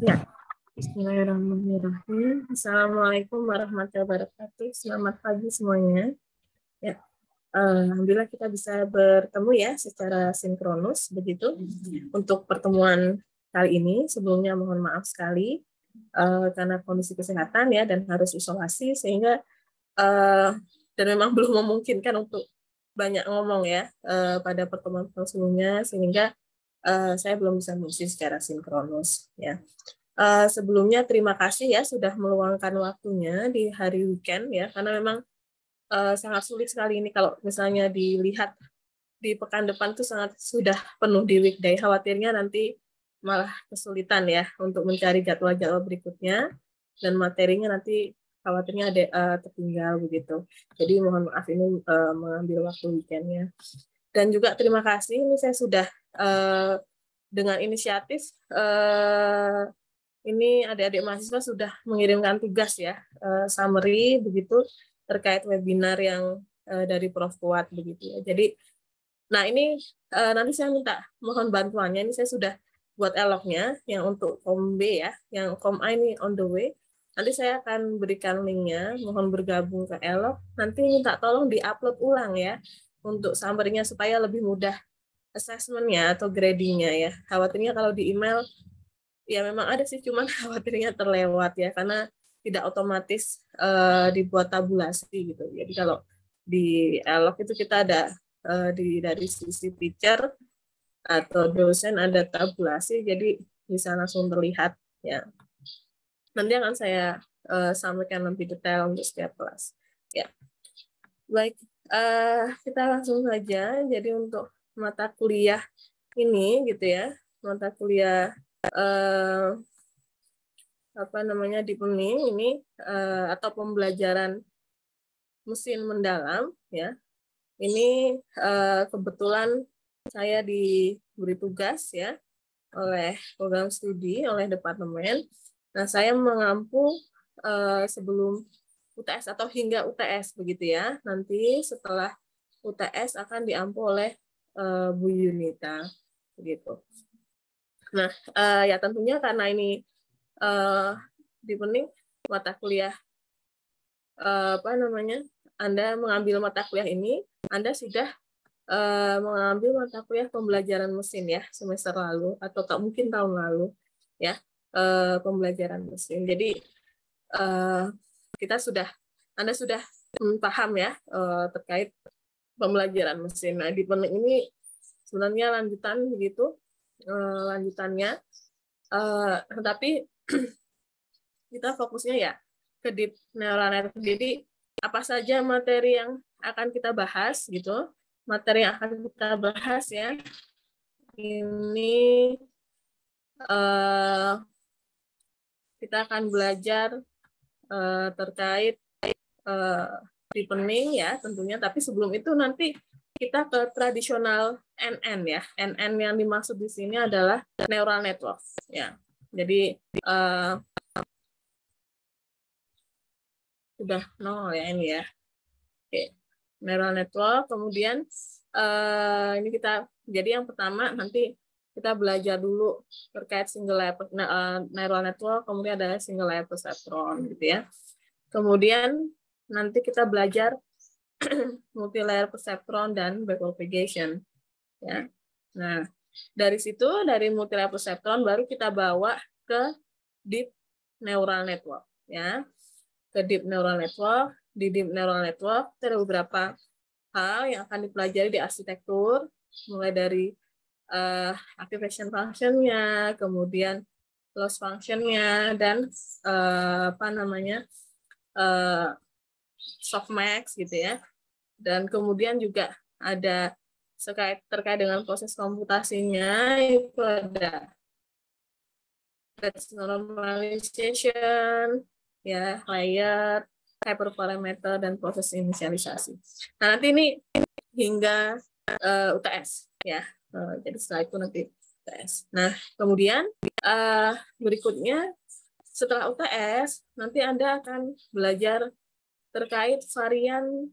Ya, Bismillahirrahmanirrahim. Assalamualaikum warahmatullahi wabarakatuh. Selamat pagi semuanya. Ya, Alhamdulillah kita bisa bertemu ya secara sinkronus begitu untuk pertemuan kali ini. Sebelumnya mohon maaf sekali karena kondisi kesehatan ya dan harus isolasi sehingga dan memang belum memungkinkan untuk banyak ngomong ya pada pertemuan sebelumnya sehingga saya belum bisa mengisi secara sinkronus ya. Sebelumnya terima kasih ya sudah meluangkan waktunya di hari weekend ya karena memang sangat sulit sekali ini kalau misalnya dilihat di pekan depan tuh sangat sudah penuh di weekday, khawatirnya nanti malah kesulitan ya untuk mencari jadwal-jadwal berikutnya dan materinya nanti khawatirnya ada tertinggal begitu. Jadi mohon maaf ini mengambil waktu weekendnya. Dan juga terima kasih ini saya sudah dengan inisiatif ini adik-adik mahasiswa sudah mengirimkan tugas ya, summary begitu terkait webinar yang dari Prof. Kuat begitu ya. Jadi, nah ini nanti saya minta mohon bantuannya. Ini saya sudah buat eloknya yang untuk Kom B ya, yang Kom A ini on the way. Nanti saya akan berikan linknya, mohon bergabung ke elok. Nanti minta tolong diupload ulang ya untuk summary-nya supaya lebih mudah assessment-nya atau grading-nya ya. Khawatirnya kalau di email ya memang ada sih, cuman khawatirnya terlewat ya karena tidak otomatis dibuat tabulasi gitu. Jadi kalau di elok itu kita ada dari sisi teacher atau dosen ada tabulasi, jadi bisa langsung terlihat ya. Nanti akan saya sampaikan lebih detail untuk setiap kelas. Ya, baik, kita langsung saja. Jadi untuk mata kuliah ini gitu ya, mata kuliah deepening ini atau pembelajaran mesin mendalam ya. Ini kebetulan saya diberi tugas ya oleh program studi oleh departemen. Nah, saya mengampu sebelum UTS atau hingga UTS begitu ya. Nanti setelah UTS akan diampu oleh Bu Yunita begitu. Nah, ya tentunya karena ini deepening mata kuliah Anda mengambil mata kuliah ini, Anda sudah mengambil mata kuliah pembelajaran mesin ya semester lalu atau mungkin tahun lalu ya pembelajaran mesin. Jadi Anda sudah paham ya terkait pembelajaran mesin. Nah, deepening ini sebenarnya lanjutan begitu lanjutannya, tetapi kita fokusnya ya ke deep neural network. Jadi apa saja materi yang akan kita bahas gitu, materi yang akan kita bahas ya. Ini kita akan belajar terkait deepening ya tentunya, tapi sebelum itu nanti kita ke tradisional NN ya. NN yang dimaksud di sini adalah neural network ya. Jadi sudah nol ya ini ya. Oke. Neural network, kemudian ini kita, jadi yang pertama nanti kita belajar dulu terkait single layer neural network, kemudian ada single layer perceptron gitu ya. Kemudian nanti kita belajar multi layer perceptron dan backpropagation ya. Nah, dari situ dari multi layer perceptron baru kita bawa ke deep neural network ya. Ke deep neural network. Di deep neural network ada beberapa hal yang akan dipelajari di arsitektur, mulai dari activation function-nya, kemudian loss function-nya, dan softmax gitu ya. Dan kemudian juga ada terkait dengan proses komputasinya, itu ada normalization, ya, layer, hyperparameter, dan proses inisialisasi. Nah, nanti ini hingga UTS ya. Jadi setelah itu nanti UTS. Nah, kemudian berikutnya setelah UTS nanti Anda akan belajar terkait varian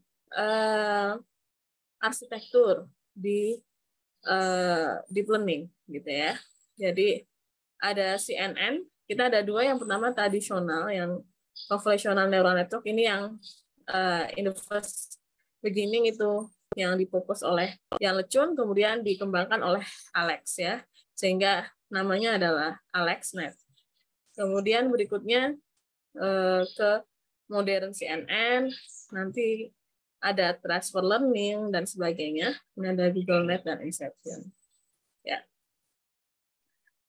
arsitektur di deep learning gitu ya. Jadi ada CNN, kita ada dua. Yang pertama tradisional, yang convolutional neural network, ini yang in the first beginning itu yang difokus oleh Jan LeCun, kemudian dikembangkan oleh Alex ya, sehingga namanya adalah AlexNet. Kemudian berikutnya ke modern CNN, nanti ada transfer learning dan sebagainya. Ini ada GoogleNet dan Inception. Ya.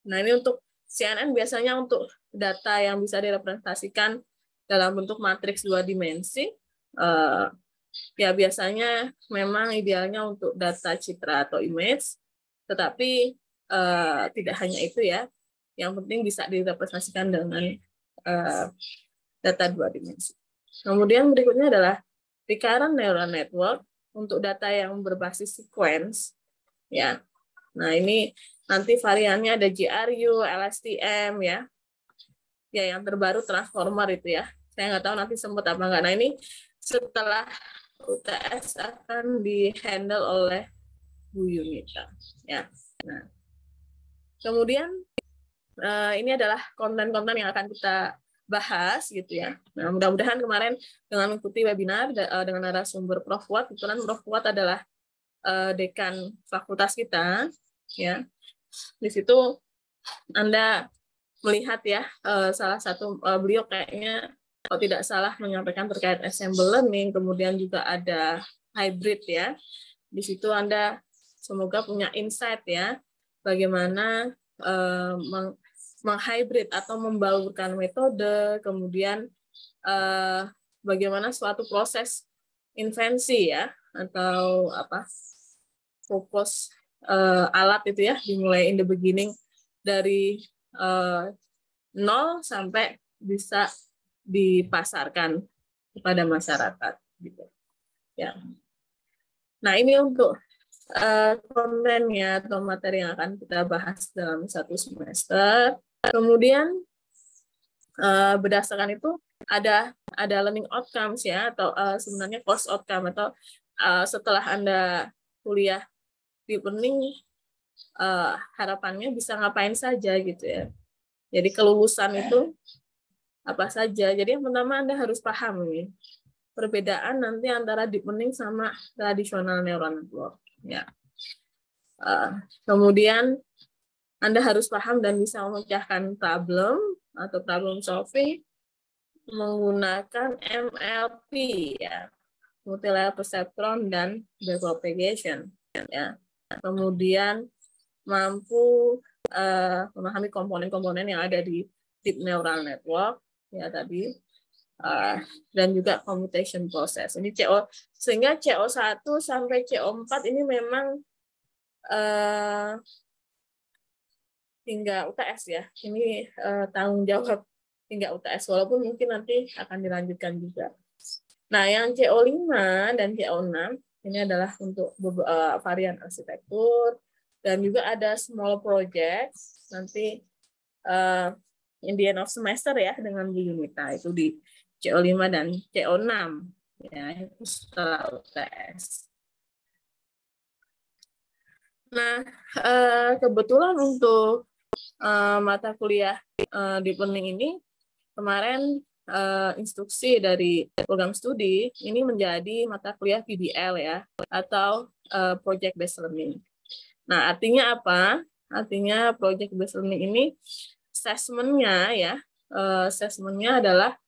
Nah, ini untuk CNN biasanya untuk data yang bisa direpresentasikan dalam bentuk matriks 2 dimensi. Ya biasanya memang idealnya untuk data citra atau image, tetapi tidak hanya itu ya. Yang penting bisa direpresentasikan dengan data 2 dimensi. Kemudian berikutnya adalah recurrent neural network untuk data yang berbasis sequence. Ya, nah ini nanti variannya ada GRU, LSTM ya. Ya yang terbaru transformer itu ya. Saya nggak tahu nanti sempat apa nggak. Nah ini setelah UTS akan di-handle oleh Bu Yunita. Ya. Nah, kemudian ini adalah konten-konten yang akan kita bahas gitu ya. Nah, mudah-mudahan kemarin dengan mengikuti webinar dengan narasumber Prof. Fuad, kebetulan Prof. Fuad adalah dekan fakultas kita ya. Di situ Anda melihat ya salah satu beliau kayaknya kalau tidak salah menyampaikan terkait ensemble learning, kemudian juga ada hybrid ya. Di situ Anda semoga punya insight ya bagaimana menghybrid atau membaurkan metode, kemudian bagaimana suatu proses invensi ya atau apa fokus alat itu ya dimulai in the beginning dari 0 sampai bisa dipasarkan kepada masyarakat gitu ya. Nah ini untuk kontennya atau materi yang akan kita bahas dalam satu semester. Kemudian berdasarkan itu ada learning outcomes ya atau sebenarnya course outcome atau setelah Anda kuliah deep learning harapannya bisa ngapain saja gitu ya. Jadi kelulusan itu apa saja. Jadi yang pertama Anda harus paham nih perbedaan nanti antara deep learning sama tradisional neural network ya. Kemudian Anda harus paham dan bisa memecahkan problem atau problem solving menggunakan MLP ya, multi-layer perceptron dan backpropagation ya. Kemudian mampu memahami komponen-komponen yang ada di deep neural network ya tadi dan juga computation process. Ini sehingga CO1 sampai CO4 ini memang hingga UTS ya. Ini tanggung jawab hingga UTS, walaupun mungkin nanti akan dilanjutkan juga. Nah, yang CO5 dan CO6 ini adalah untuk varian arsitektur, dan juga ada small project nanti in the end of semester ya dengan Bu Yunita itu di CO5 dan CO6 ya itu setelah UTS. Nah, kebetulan untuk mata kuliah deep learning ini kemarin instruksi dari program studi ini menjadi mata kuliah PBL ya atau project based learning. Nah, artinya apa? Artinya project based learning ini assessment-nya ya, assessment-nya adalah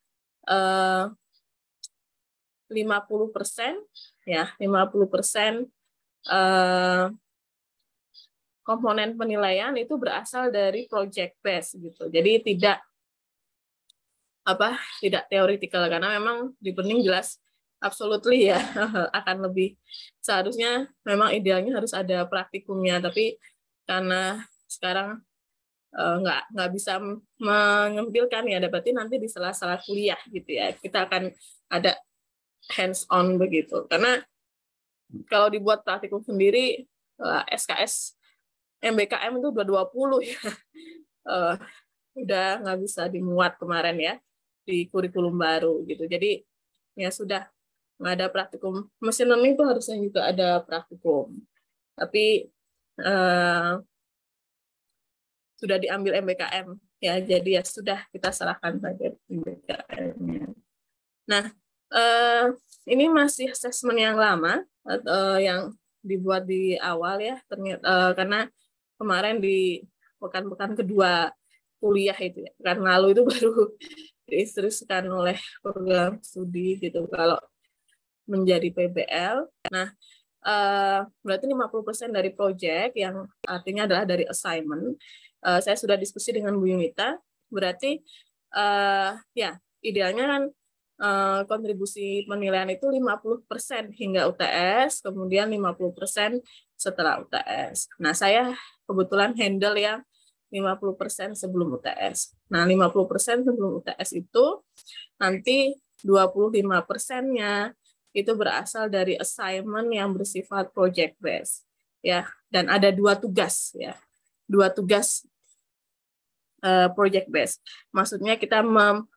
50% ya, 50% komponen penilaian itu berasal dari project base gitu. Jadi tidak teoritikal karena memang di learning jelas absolutely ya akan lebih seharusnya memang idealnya harus ada praktikumnya, tapi karena sekarang nggak bisa mengambilkan ya, berarti nanti di sela-sela kuliah gitu ya kita akan ada hands on begitu, karena kalau dibuat praktikum sendiri SKS MBKM itu udah 20 ya. Udah nggak bisa dimuat kemarin ya di kurikulum baru gitu. Jadi ya sudah nggak ada praktikum. Machine learning itu harusnya juga ada praktikum. Tapi sudah diambil MBKM ya, jadi ya sudah kita serahkan saja MBKM-nya. Nah, ini masih asesmen yang lama yang dibuat di awal ya, ternyata karena kemarin di pekan-pekan kedua kuliah itu ya, pekan lalu itu baru diinstruksikan oleh program studi gitu kalau menjadi PBL. Nah, berarti 50% dari proyek yang artinya adalah dari assignment. Saya sudah diskusi dengan Bu Yunita, berarti ya idealnya kan kontribusi penilaian itu 50% hingga UTS, kemudian 50% setelah UTS. Nah, saya kebetulan handle yang 50% sebelum UTS. Nah, 50% sebelum UTS itu nanti 25%-nya itu berasal dari assignment yang bersifat project based ya, dan ada 2 tugas ya. 2 tugas project based. Maksudnya kita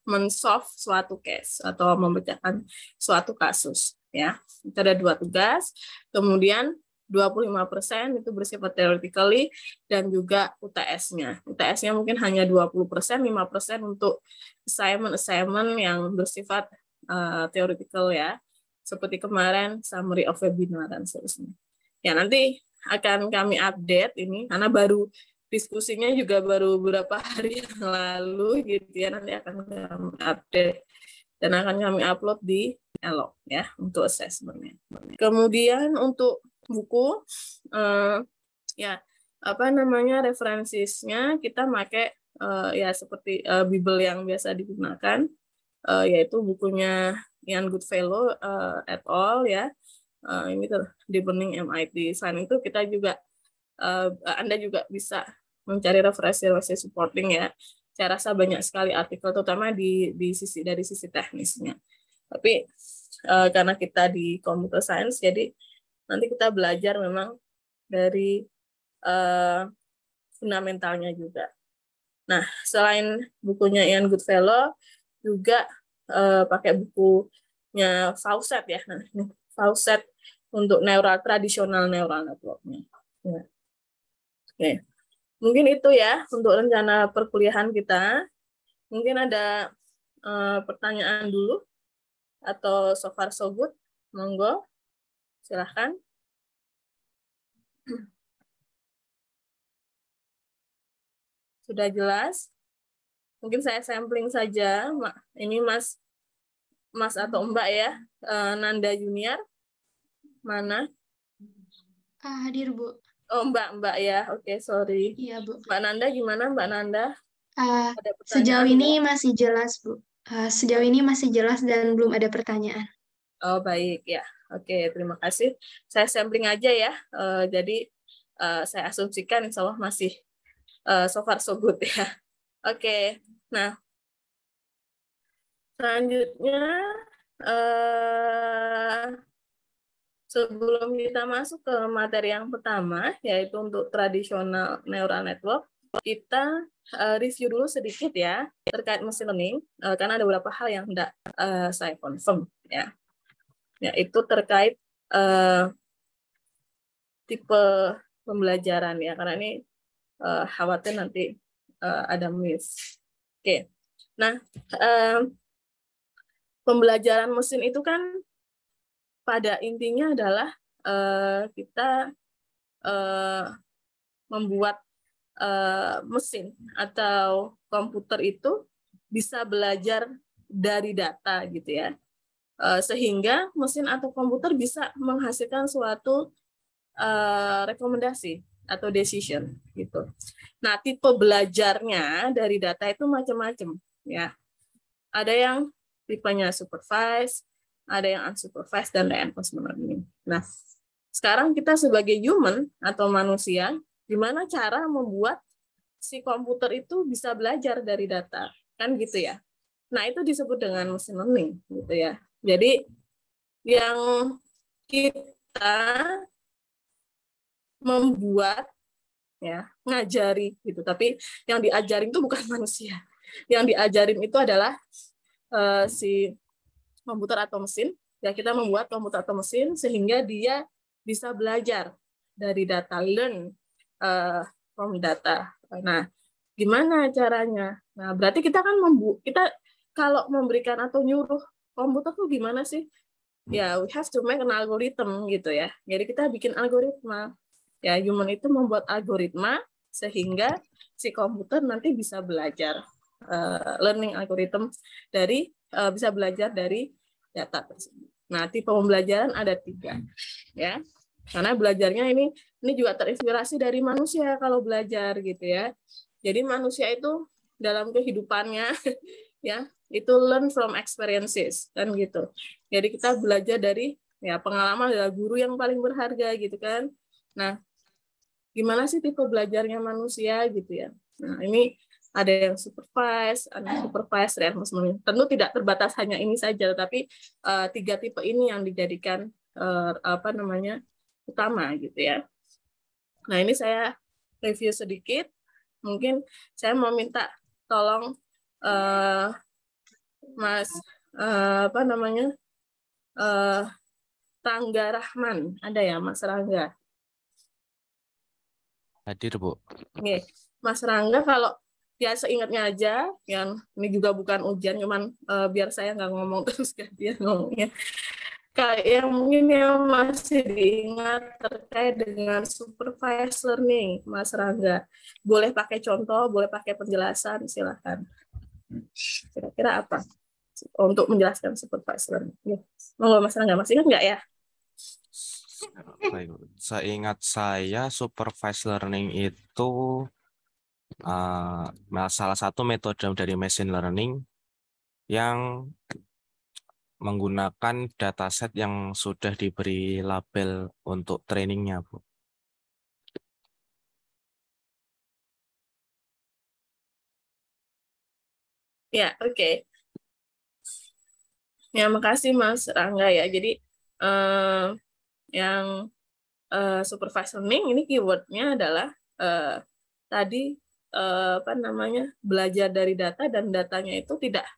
men-solve suatu case atau memecahkan suatu kasus ya. Itu ada 2 tugas. Kemudian 25% itu bersifat theoretically dan juga UTS-nya. UTS-nya mungkin hanya 20%, 5% untuk assignment yang bersifat theoretical ya. Seperti kemarin summary of webinar dan seterusnya. Ya, nanti akan kami update ini karena baru diskusinya juga baru beberapa hari yang lalu gitu ya, nanti akan kami update dan akan kami upload di Elok ya untuk assessment-nya. Kemudian untuk buku ya apa namanya referensinya kita pakai ya seperti Bible yang biasa digunakan yaitu bukunya Ian Goodfellow et al ya. Ini di Burning MIT. Selain itu kita juga Anda juga bisa mencari referensi supporting ya. Saya rasa banyak sekali artikel terutama dari sisi teknisnya. Tapi karena kita di computer science jadi nanti kita belajar memang dari fundamentalnya juga. Nah, selain bukunya Ian Goodfellow juga pakai bukunya Fawcett ya. Nah, ini Fawcett untuk tradisional neural network-nya. Ya. Oke. Mungkin itu ya untuk rencana perkuliahan kita. Mungkin ada pertanyaan dulu atau so far so good. Monggo, silahkan. Sudah jelas? Mungkin saya sampling saja. Ini Mas atau Mbak ya, Nanda Junior. Mana? Hadir, Bu. Oh, Mbak ya. Oke, sorry. Iya, Bu. Mbak Nanda gimana, Mbak Nanda? Ada Sejauh pertanyaan ini enggak? masih jelas, Bu. Sejauh ini masih jelas dan belum ada pertanyaan. Oh, baik ya. Oke, terima kasih. Saya sampling aja ya. Jadi saya asumsikan insya Allah masih so far so good ya. Oke, nah selanjutnya sebelum kita masuk ke materi yang pertama, yaitu untuk tradisional neural network, kita review dulu sedikit ya terkait machine learning, karena ada beberapa hal yang tidak saya confirm ya. Yaitu terkait tipe pembelajaran ya, karena ini khawatir nanti ada miss. Oke, nah pembelajaran mesin itu kan pada intinya adalah kita membuat mesin atau komputer itu bisa belajar dari data gitu ya, sehingga mesin atau komputer bisa menghasilkan suatu rekomendasi atau decision gitu. Nah, tipe belajarnya dari data itu macam-macam ya. Ada yang tipenya supervised, ada yang unsupervised dan reinforcement learning. Nah, sekarang kita sebagai human atau manusia, gimana cara membuat si komputer itu bisa belajar dari data, kan gitu ya. Nah, itu disebut dengan machine learning gitu ya. Jadi yang kita membuat ya, ngajari gitu, tapi yang diajarin itu bukan manusia. Yang diajarin itu adalah si komputer atau mesin. Ya, kita membuat komputer atau mesin sehingga dia bisa belajar dari data, learn from data. Nah, Gimana caranya? Nah, berarti kita kan kita kalau memberikan atau nyuruh komputer tuh gimana sih? Ya, we have to make an algorithm gitu ya. Jadi kita bikin algoritma. Ya, human itu membuat algoritma sehingga si komputer nanti bisa belajar learning algorithm dari bisa belajar dari data tersebut. Nah, tipe pembelajaran ada 3 ya. Karena belajarnya ini juga terinspirasi dari manusia kalau belajar gitu ya. Jadi manusia itu dalam kehidupannya ya itu learn from experiences kan gitu. Jadi kita belajar dari ya pengalaman adalah guru yang paling berharga gitu kan. Nah, gimana sih tipe belajarnya manusia gitu ya. Nah, ini ada yang supervised, unsupervised, reinforcement. Tentu tidak terbatas hanya ini saja, tapi 3 tipe ini yang dijadikan apa namanya utama gitu ya. Nah, ini saya review sedikit. Mungkin saya mau minta tolong Mas apa namanya Rangga Rahman, ada ya Mas Rangga? Hadir, Bu. Oke, Mas Rangga kalau ya seingatnya aja, yang ini juga bukan ujian, cuman biar saya nggak ngomong terus gantian ngomongnya. Kayak yang mungkin yang masih diingat terkait dengan supervised learning, Mas Rangga. Boleh pakai contoh, boleh pakai penjelasan, silakan. Kira-kira apa untuk menjelaskan supervised learning? Ya. Monggo Mas Rangga, masih ingat nggak ya? Baik, seingat saya supervised learning itu salah satu metode dari machine learning yang menggunakan dataset yang sudah diberi label untuk trainingnya, Bu. Ya, oke. Ya, makasih Mas Rangga ya. Jadi yang supervised learning ini keywordnya adalah tadi apa namanya belajar dari data dan datanya itu tidak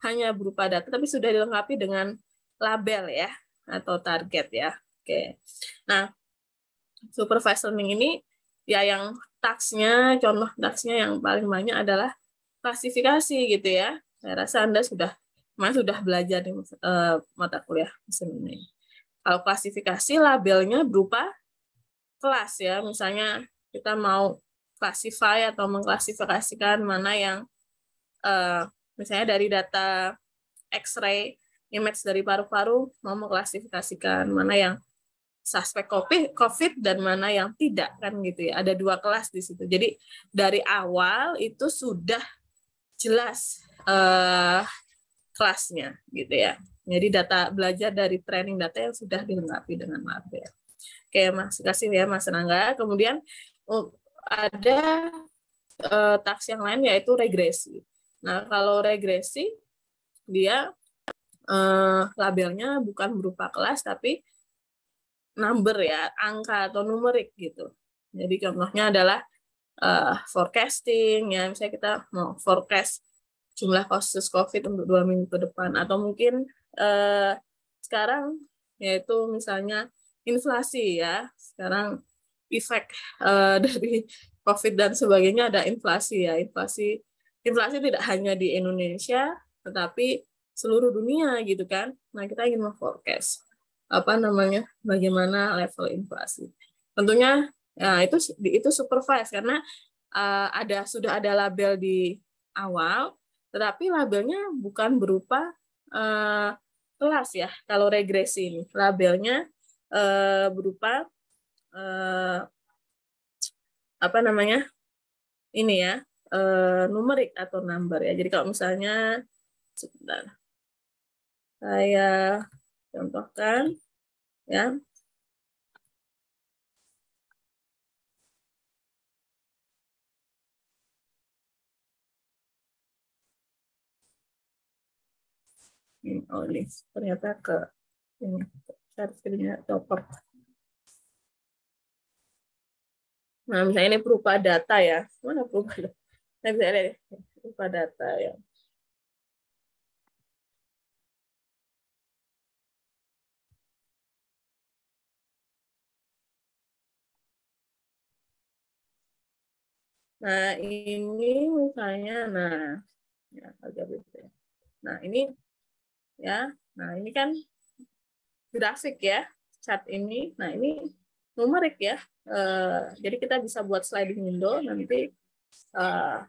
hanya berupa data tapi sudah dilengkapi dengan label ya atau target ya. Oke. Nah, supervised learning ini ya yang contoh taksnya yang paling banyak adalah klasifikasi gitu ya. Saya rasa Anda sudah belajar di mata kuliah mesin ini. Kalau klasifikasi labelnya berupa kelas ya, misalnya kita mau classify atau mengklasifikasikan mana yang misalnya dari data X-ray image dari paru-paru mau mengklasifikasikan mana yang suspek COVID dan mana yang tidak kan gitu ya. Ada 2 kelas di situ. Jadi dari awal itu sudah jelas kelasnya gitu ya. Jadi data belajar dari training data yang sudah dilengkapi dengan label. Oke, Mas kasih ya Mas Rangga. Kemudian ada taks yang lain yaitu regresi. Nah, kalau regresi dia labelnya bukan berupa kelas tapi number ya, angka atau numerik gitu. Jadi contohnya adalah forecasting ya, misalnya kita mau forecast jumlah kasus COVID untuk 2 minggu ke depan atau mungkin sekarang yaitu misalnya inflasi ya. Sekarang efek dari COVID dan sebagainya ada inflasi ya. Inflasi tidak hanya di Indonesia tetapi seluruh dunia gitu kan. Nah, kita ingin memforecast apa namanya bagaimana level inflasi. Tentunya ya, itu supervise karena sudah ada label di awal, tetapi labelnya bukan berupa kelas ya. Kalau regresi ini labelnya berupa apa namanya ini ya numerik atau number ya. Jadi kalau misalnya sebentar saya contohkan ya. Oh ini ternyata ini share screen-nya copot. Nah, misalnya ini berupa data ya. Mana berupa data? Saya bisa lihat berupa data ya. Nah, ini misalnya, nah, ya, agak beda. Nah, ini ya, nah ini kan grafik ya, chart ini. Nah, ini numerik ya. Jadi kita bisa buat sliding window, nanti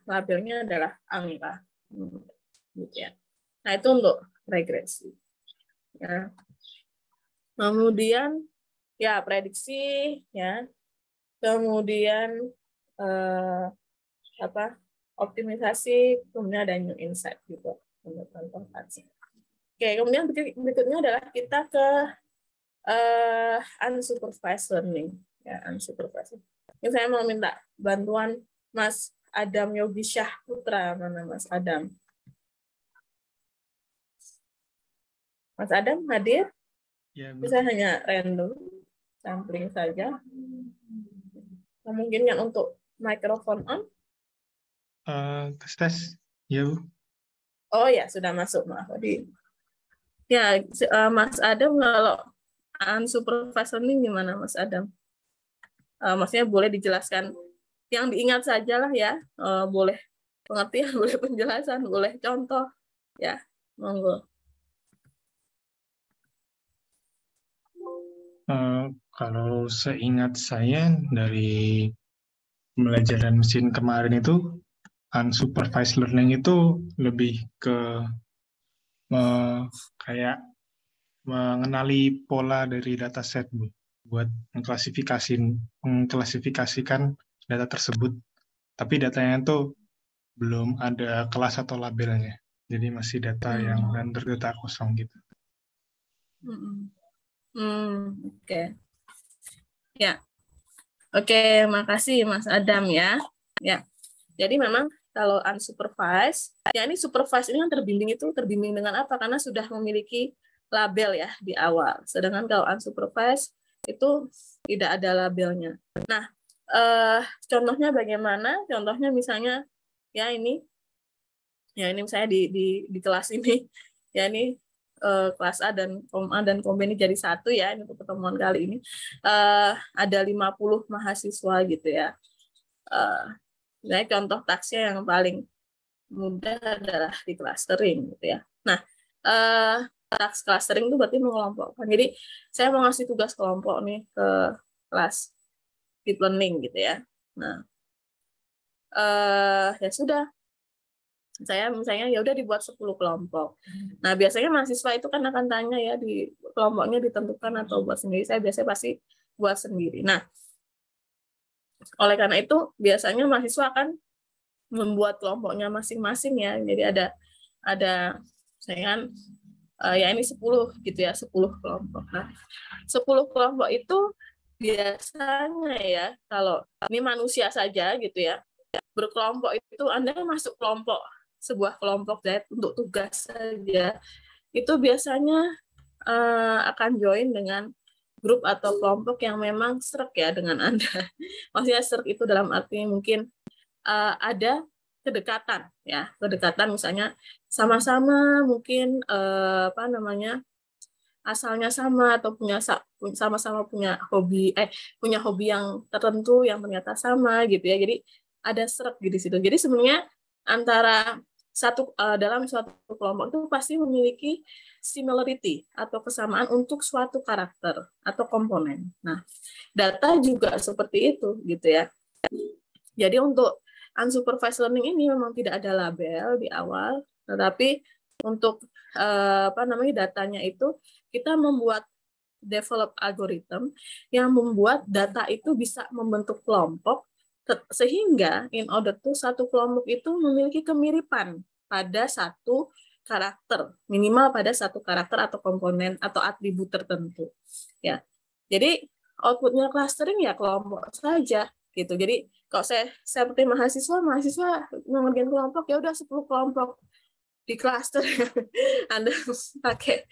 labelnya adalah angka. Gitu ya. Nah, itu untuk regresi. Ya. Kemudian ya prediksi ya. Kemudian optimisasi, kemudian ada new insight gitu. Oke, kemudian berikutnya adalah kita ke unsupervised learning. Ya, unsupervised. Ini saya mau minta bantuan Mas Adam Yogi Syah Putra. Mana Mas Adam? Mas Adam hadir? Ya, Bisa hanya random sampling saja. Memungkinkan untuk mikrofon on? tes, ya Bu. Oh ya, sudah masuk, maaf tadi. Ya, Mas Adam, kalau unsupervised learning gimana Mas Adam? Maksudnya boleh dijelaskan yang diingat saja lah ya, boleh pengertian, boleh penjelasan, boleh contoh, ya, monggo. Kalau seingat saya dari pembelajaran mesin kemarin itu, unsupervised learning itu lebih ke kayak mengenali pola dari dataset, Bu, buat mengklasifikasikan data tersebut. Tapi datanya itu belum ada kelas atau labelnya. Jadi masih data yang render data kosong gitu. Oke. Ya. Oke, makasih Mas Adam ya. Ya. Jadi memang kalau unsupervised, ya ini supervised ini kan terbimbing dengan apa? Karena sudah memiliki label ya di awal. Sedangkan kalau unsupervised itu tidak ada labelnya. Nah, contohnya bagaimana? Contohnya misalnya ya ini misalnya di kelas ini ya ini kelas A dan Kom B ini jadi satu ya ini untuk pertemuan kali ini ada 50 mahasiswa gitu ya. Nah, contoh taksnya yang paling mudah adalah di clustering gitu ya. Nah, taks clustering itu berarti mengelompokkan. Jadi saya mau ngasih tugas kelompok nih ke kelas deep learning gitu ya. Nah, ya sudah. Saya misalnya ya udah dibuat 10 kelompok. Nah, biasanya mahasiswa itu kan akan tanya ya di kelompoknya ditentukan atau buat sendiri. Saya biasanya pasti buat sendiri. Nah, oleh karena itu biasanya mahasiswa akan membuat kelompoknya masing-masing ya. Jadi ada saya kan ya ini 10 gitu ya, 10 kelompok. Nah, 10 kelompok itu biasanya ya kalau ini manusia saja gitu ya, berkelompok itu Anda masuk kelompok, sebuah kelompok untuk tugas saja, itu biasanya akan join dengan grup atau kelompok yang memang serk ya dengan Anda. Maksudnya serk itu dalam arti mungkin ada kedekatan ya, kedekatan misalnya sama-sama mungkin asalnya sama atau sama-sama punya hobi yang tertentu yang ternyata sama gitu ya. Jadi ada serak di situ. Jadi sebenarnya antara dalam suatu kelompok itu pasti memiliki similarity atau kesamaan untuk suatu karakter atau komponen. Nah, data juga seperti itu gitu ya. Jadi untuk unsupervised learning ini memang tidak ada label di awal, tetapi untuk datanya itu kita develop algoritma yang membuat data itu bisa membentuk kelompok sehingga in order to satu kelompok itu memiliki kemiripan pada satu karakter, minimal pada satu karakter atau komponen atau atribut tertentu. Ya. Jadi outputnya clustering ya kelompok saja gitu. Jadi kalau saya seperti mahasiswa mengerjakan kelompok ya udah 10 kelompok di cluster Anda pakai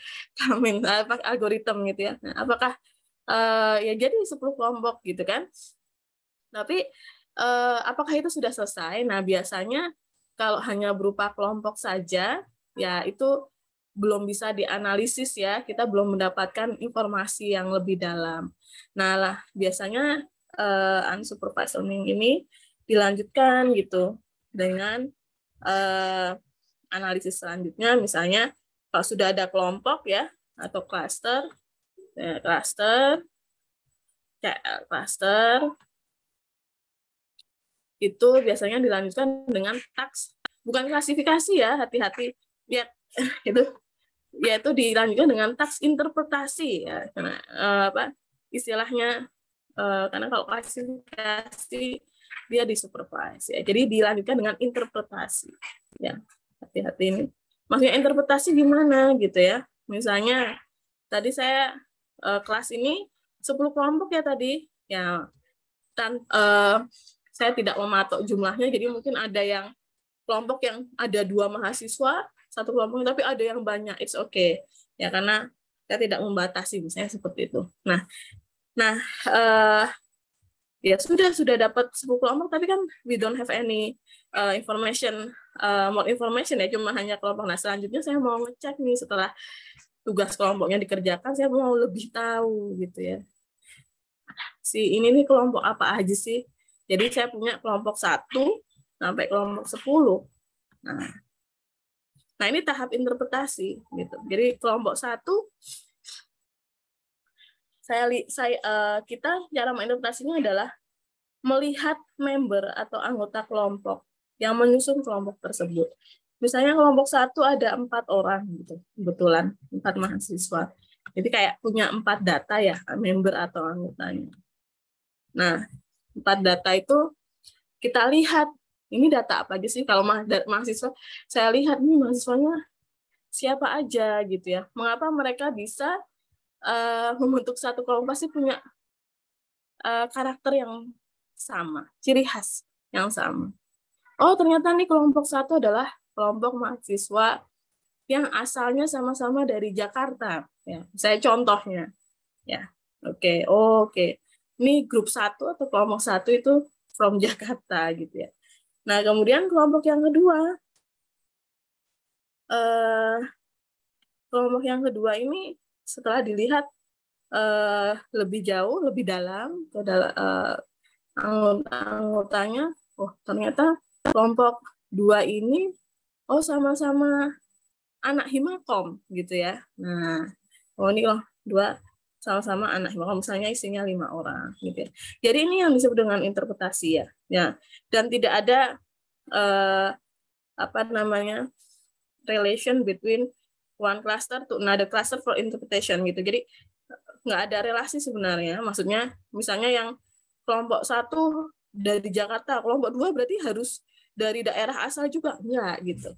algoritma gitu ya. Nah, apakah ya jadi 10 kelompok gitu kan? Tapi apakah itu sudah selesai? Nah, biasanya kalau hanya berupa kelompok saja ya itu belum bisa dianalisis ya, kita belum mendapatkan informasi yang lebih dalam. Nah, lah biasanya unsupervised learning ini dilanjutkan gitu dengan analisis selanjutnya, misalnya kalau sudah ada kelompok ya atau klaster, cluster itu biasanya dilanjutkan dengan task, bukan klasifikasi ya, hati-hati ya itu yaitu dilanjutkan dengan task interpretasi ya, karena istilahnya karena kalau klasifikasi dia disupervise ya, jadi dilanjutkan dengan interpretasi ya, hati-hati ini maksudnya interpretasi gimana gitu ya, misalnya tadi saya kelas ini 10 kelompok ya tadi ya, dan saya tidak mematok jumlahnya, jadi mungkin ada yang kelompok yang ada 2 mahasiswa satu kelompok, tapi ada yang banyak, it's okay ya, karena saya tidak membatasi misalnya seperti itu. Nah ya sudah dapat 10 kelompok, tapi kan we don't have any information, more information ya, cuma hanya kelompok. Nah selanjutnya saya mau ngecek nih setelah tugas kelompoknya dikerjakan, saya mau lebih tahu gitu ya, si ini nih kelompok apa aja sih. Jadi saya punya kelompok 1 sampai kelompok 10. Nah ini tahap interpretasi gitu. Jadi kelompok 1 kita cara menginterpretasinya adalah melihat member atau anggota kelompok yang menyusun kelompok tersebut. Misalnya kelompok 1 ada 4 orang gitu, kebetulan 4 mahasiswa. Jadi kayak punya 4 data ya, member atau anggotanya. Nah 4 data itu kita lihat ini data apa aja sih. Kalau mahasiswa saya lihat nih mahasiswanya siapa aja gitu ya, mengapa mereka bisa membentuk satu kelompok, pasti punya karakter yang sama, ciri khas yang sama. Oh ternyata nih kelompok 1 adalah kelompok mahasiswa yang asalnya sama-sama dari Jakarta ya, saya contohnya ya. Oke. Ini grup 1 atau kelompok 1 itu from Jakarta gitu ya. Nah kemudian kelompok yang kedua, ini setelah dilihat lebih jauh, lebih dalam ke anggotanya, oh ternyata kelompok 2 ini sama-sama anak Himakom gitu ya. Nah ini loh 2 sama-sama anak Himakom, misalnya isinya 5 orang gitu ya. Jadi ini yang disebut dengan interpretasi ya. Dan tidak ada relation between one cluster to another cluster for interpretation gitu. Jadi nggak ada relasi sebenarnya. Maksudnya misalnya yang kelompok 1 dari Jakarta, kelompok 2 berarti harus dari daerah asal juga, enggak gitu.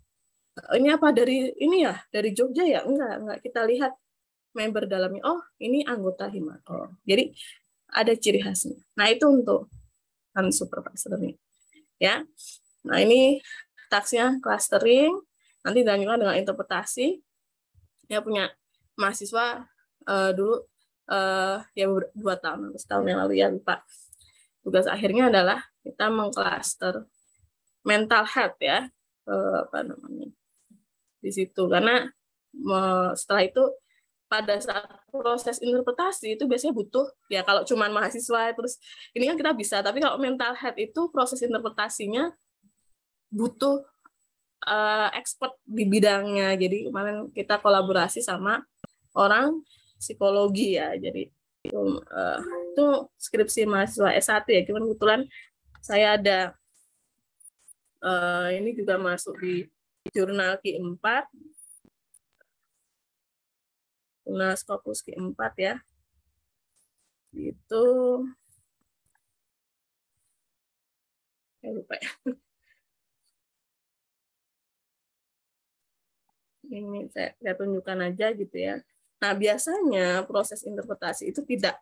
Ini apa dari ini ya, dari Jogja ya? Enggak. Kita lihat member dalamnya. Oh, ini anggota Himakom. Jadi ada ciri khasnya. Nah, itu untuk unsupervised learning. Ya. Nah, ini tasknya clustering, nanti dilanjutkan dengan interpretasi. Ya punya mahasiswa dulu ya 2 tahun atau setahun yang lalu ya, lupa. Tugas akhirnya adalah kita mengcluster mental health ya, di situ, karena setelah itu pada saat proses interpretasi itu biasanya butuh ya, kalau cuman mahasiswa terus ini kan kita bisa, tapi kalau mental health itu proses interpretasinya butuh expert di bidangnya. Jadi kemarin kita kolaborasi sama orang psikologi ya, jadi itu skripsi mahasiswa S1 ya, cuman kebetulan saya ada ini juga masuk di jurnal Q4, jurnal Scopus Q4 ya, itu lupa ya. Ini saya tunjukkan aja gitu ya. Nah biasanya proses interpretasi itu tidak,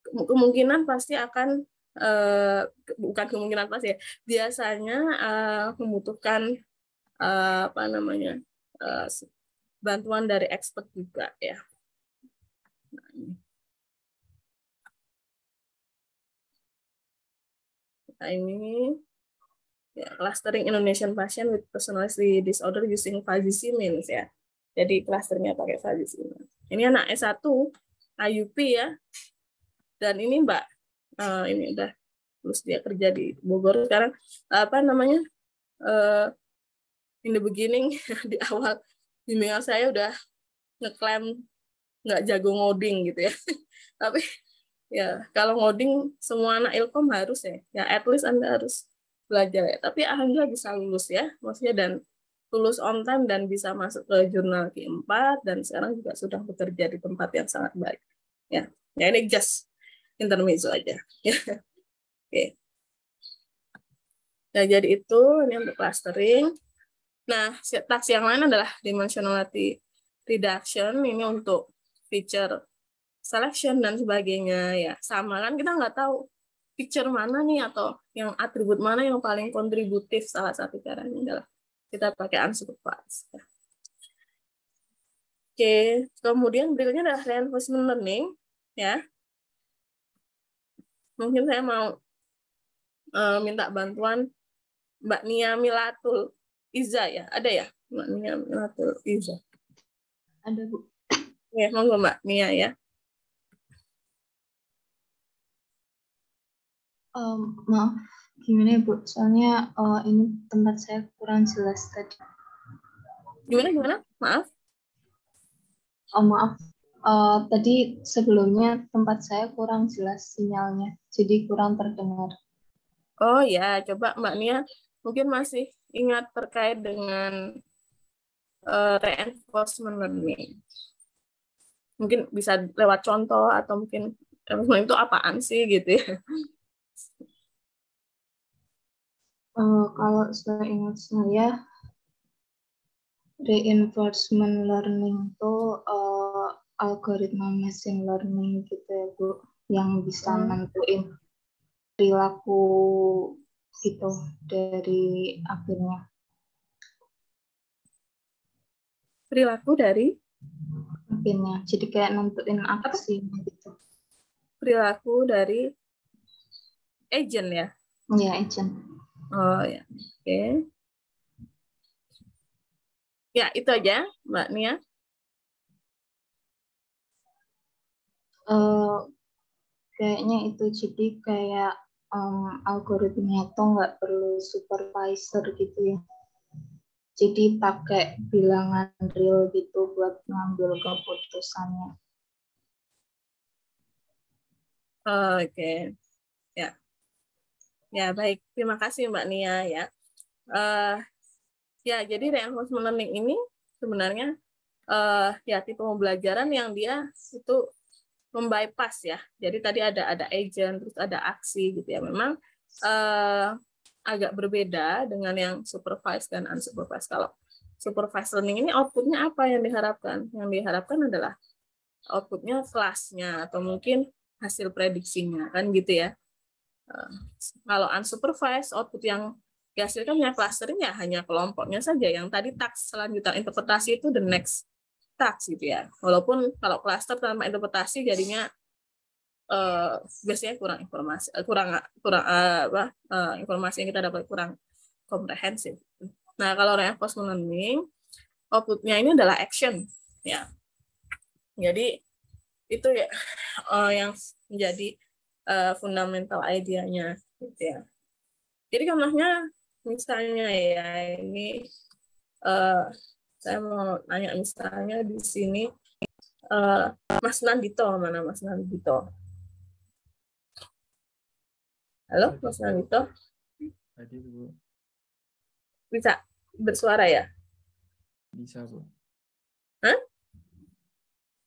kemungkinan pasti akan bukan kemungkinan pasti ya, biasanya membutuhkan bantuan dari expert juga ya. Nah ini ya, clustering Indonesian patient with personality disorder using fuzzy means ya. Jadi klasternya pakai fuzzy means. Ini anak S1 IUP ya. Dan ini Mbak, ini udah terus dia kerja di Bogor sekarang. Apa namanya, in the beginning di awal bimbingan saya udah ngeklaim nggak jago ngoding gitu ya. Tapi ya kalau ngoding semua anak Ilkom harus ya at least Anda harus belajar ya. Tapi alhamdulillah bisa lulus ya, maksudnya, dan lulus on time dan bisa masuk ke jurnal Q4 dan sekarang juga sudah bekerja di tempat yang sangat baik. Ya, ya ini just intermezzo aja. Ya. Oke. Nah, jadi itu ini untuk clustering. Nah, task yang lain adalah dimensionality reduction, ini untuk feature selection dan sebagainya ya. Sama kan kita nggak tahu feature mana nih atau yang atribut mana yang paling kontributif. Salah satu caranya adalah kita pakai unsupervised. Oke, kemudian berikutnya adalah reinforcement learning ya. Mungkin saya mau minta bantuan Mbak Nia Milatul Iza ya. Ada ya Mbak Nia Milatul Iza? Ada, Bu. Ya, monggo Mbak Nia ya. Maaf, gimana ya, Bu? Soalnya ini tempat saya kurang jelas tadi. Gimana? Maaf. Maaf, tadi sebelumnya tempat saya kurang jelas sinyalnya, jadi kurang terdengar. Oh ya, coba Mbak Nia mungkin masih ingat terkait dengan reinforcement learning. Mungkin bisa lewat contoh atau mungkin reinforcement itu apaan sih gitu ya. Kalau saya ingat saya, reinforcement learning itu algoritma machine learning gitu ya, Bu, yang bisa nentuin perilaku gitu dari akhirnya. Perilaku dari? Akhirnya, jadi kayak nentuin aksi gitu. Perilaku dari agent ya? Ya, agent. Oh ya, oke. Ya, itu aja Mbak Nia. Kayaknya itu, jadi kayak algoritmanya tuh nggak perlu supervisor gitu ya. Jadi pakai bilangan real gitu buat ngambil keputusannya. Oke. Ya. Ya, baik. Terima kasih Mbak Nia ya. Ya, jadi reinforcement learning ini sebenarnya ya tipe pembelajaran yang dia itu membypass ya. Jadi tadi ada agent, terus ada aksi gitu ya. Memang agak berbeda dengan yang supervised dan unsupervised. Kalau supervised learning ini outputnya apa yang diharapkan? Yang diharapkan adalah outputnya kelasnya atau mungkin hasil prediksinya kan gitu ya. Kalau unsupervised, output yang dihasilkannya clustering ya hanya kelompoknya saja. Yang tadi task selanjutan interpretasi itu the next task gitu ya. Walaupun kalau cluster tanpa interpretasi jadinya biasanya kurang informasi, informasi yang kita dapat kurang komprehensif. Nah, kalau reinforcement learning, outputnya ini adalah action ya. Jadi itu ya yang menjadi fundamental idenya gitu ya. Jadi contohnya misalnya ya ini saya mau nanya misalnya di sini Mas Nandito, mana Mas Nandito? Halo Mas Nandito? Tadi Bu. Bisa bersuara ya? Bisa Bu. Hah?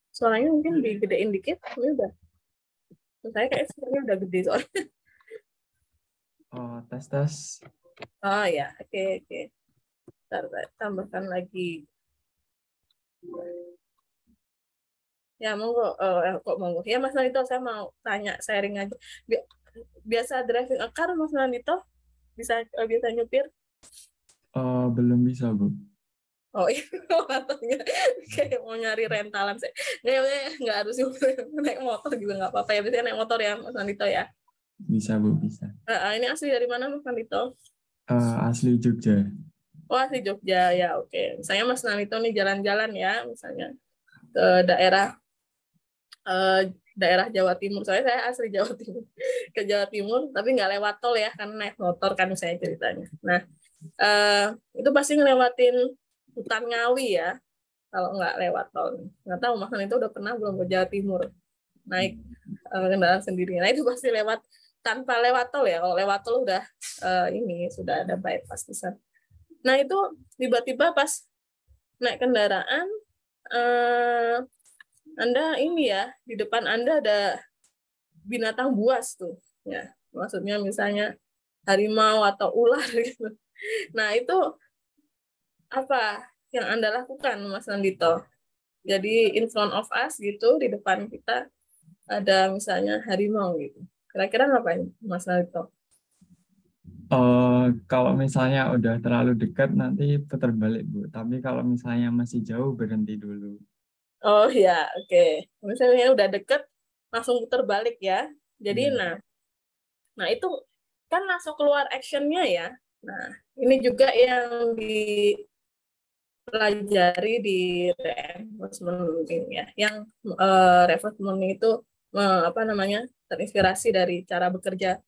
Suaranya mungkin digedein dikit, ini udah. Saya kayak suaranya udah gede soalnya. Oh, tes. Oh ya, oke. Bentar, tambahkan lagi. Ya, monggo. Kok monggo? Ya, Mas Nandito, saya mau tanya, sharing aja. Biasa driving a car, Mas Nandito? Bisa nyupir? Belum bisa Bu. Oh iya, katanya kayak mau nyari rentalan. Nggak harus naik motor juga nggak apa-apa ya. Biasanya naik motor ya, Mas Nandito ya? Bisa Bu, bisa. Ini asli dari mana, Mas Nandito? Asli Jogja. Oh, asli Jogja ya, oke. Misalnya Mas Nandito nih jalan-jalan ya, misalnya ke daerah daerah Jawa Timur. Soalnya saya asli Jawa Timur, ke Jawa Timur, tapi nggak lewat tol ya, karena naik motor kan saya ceritanya. Nah, itu pasti ngelewatin hutan Ngawi ya, kalau nggak lewat tol. Nggak tahu Mas itu udah pernah belum ke Jawa Timur naik kendaraan sendiri. Nah itu pasti lewat, tanpa lewat tol ya. Kalau lewat tol udah ini sudah ada bypass di sana. Nah itu tiba-tiba pas naik kendaraan, Anda ini ya, di depan Anda ada binatang buas tuh, ya, maksudnya misalnya harimau atau ular gitu. Nah itu apa yang Anda lakukan, Mas Nandito? Jadi in front of us gitu, di depan kita ada misalnya harimau gitu. Kira-kira ngapain, Mas Nandito? Kalau misalnya udah terlalu dekat nanti putar balik, Bu. Tapi kalau misalnya masih jauh berhenti dulu. Oh ya, oke. Misalnya udah deket, langsung putar balik ya. Jadi nah itu kan langsung keluar actionnya ya. Nah ini juga yang dipelajari di reinforcement learning ya. Yang reinforcement learning itu apa namanya, terinspirasi dari cara bekerja,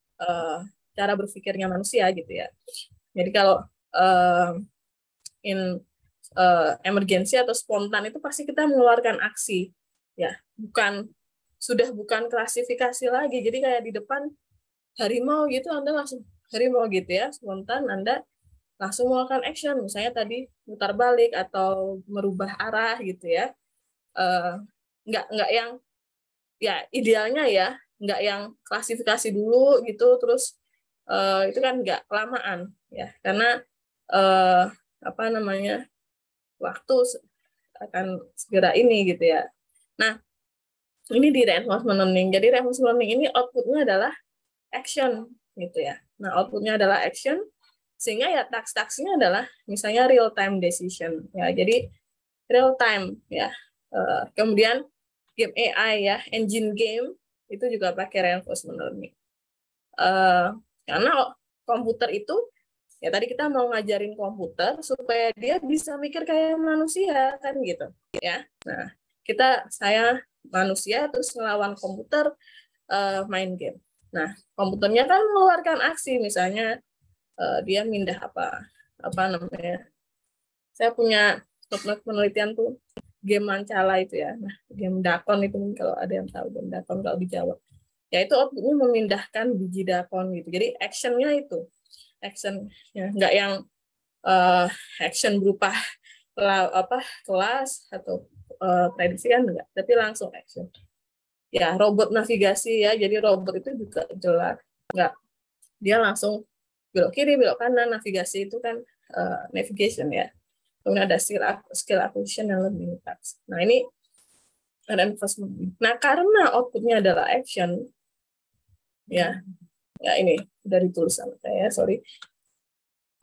cara berpikirnya manusia gitu ya. Jadi kalau in emergensi atau spontan itu pasti kita mengeluarkan aksi ya, bukan klasifikasi lagi. Jadi kayak di depan harimau gitu, Anda langsung harimau gitu ya, spontan Anda langsung melakukan action, misalnya tadi mutar balik atau merubah arah gitu ya. Nggak yang ya, idealnya ya nggak yang klasifikasi dulu gitu terus itu kan nggak kelamaan ya, karena apa namanya, waktu akan segera ini gitu ya. Nah, ini di reinforcement learning. Jadi reinforcement learning ini outputnya adalah action gitu ya. Nah, outputnya adalah action, sehingga ya task-tasknya adalah misalnya real time decision ya. Jadi real time ya. Kemudian game AI ya, engine game itu juga pakai reinforcement learning. Karena komputer itu ya, tadi kita mau ngajarin komputer supaya dia bisa mikir kayak manusia kan gitu ya. Nah, saya manusia terus melawan komputer, main game. Nah, komputernya kan mengeluarkan aksi, misalnya dia mindah apa namanya. Saya punya penelitian tuh game Mancala itu ya. Nah, game dakon itu kalau ada yang tahu game dakon kalau di Jawa. Ya itu outputnya memindahkan biji dakon gitu. Jadi actionnya itu action ya, nggak yang action berupa kelas atau prediksi kan enggak, tapi langsung action ya. Robot navigasi ya, jadi robot itu juga jelas nggak dia langsung belok kiri belok kanan, navigasi itu kan navigation ya. Kemudian ada skill acquisition yang lebih task. Nah ini reinforcement. Nah karena outputnya adalah action ya ini udah ditulis sama saya, sorry.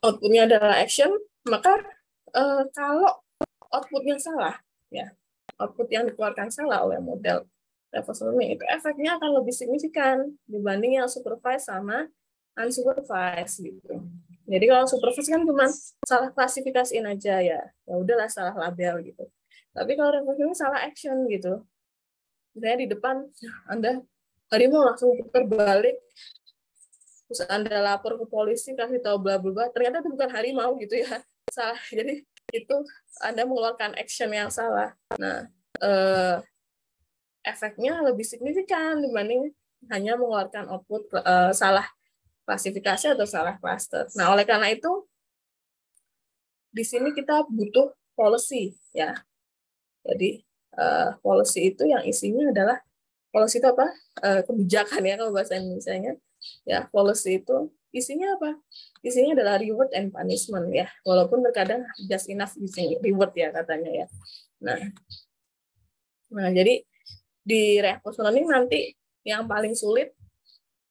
Outputnya adalah action, maka kalau outputnya salah, ya output yang dikeluarkan salah oleh model reinforcement learning itu efeknya akan lebih signifikan dibanding yang supervised sama unsupervised gitu. Jadi kalau supervised kan cuma salah klasifikasiin aja ya udahlah, salah label gitu. Tapi kalau reinforcement learning salah action gitu. Misalnya di depan Anda harimau langsung putar balik, terus Anda lapor ke polisi, kasih tahu bla bla bla, ternyata itu bukan harimau gitu ya, salah. Jadi itu Anda mengeluarkan action yang salah. Nah, efeknya lebih signifikan dibanding hanya mengeluarkan output salah klasifikasi atau salah cluster. Nah, oleh karena itu di sini kita butuh policy ya. Jadi policy itu yang isinya adalah, policy itu apa? Kebijakan ya kalau bahasa Indonesianya. Ya, policy itu isinya apa? Isinya adalah reward and punishment ya. Walaupun terkadang just enough using reward ya katanya ya. Nah jadi di reinforcement learning nanti yang paling sulit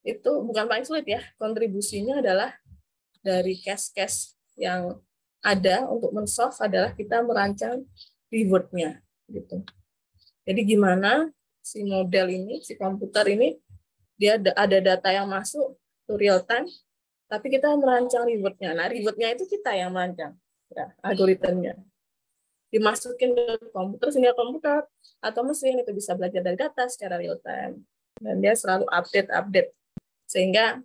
itu, bukan paling sulit ya, kontribusinya adalah dari case-case yang ada untuk men-solve adalah kita merancang reward-nya gitu. Jadi gimana si model ini, si komputer ini, dia ada data yang masuk to real time, tapi kita merancang reward-nya. Nah, reward-nya itu kita yang merancang ya, algoritmnya. dimasukin ke komputer sehingga komputer atau mesin itu bisa belajar dari data secara real time dan dia selalu update sehingga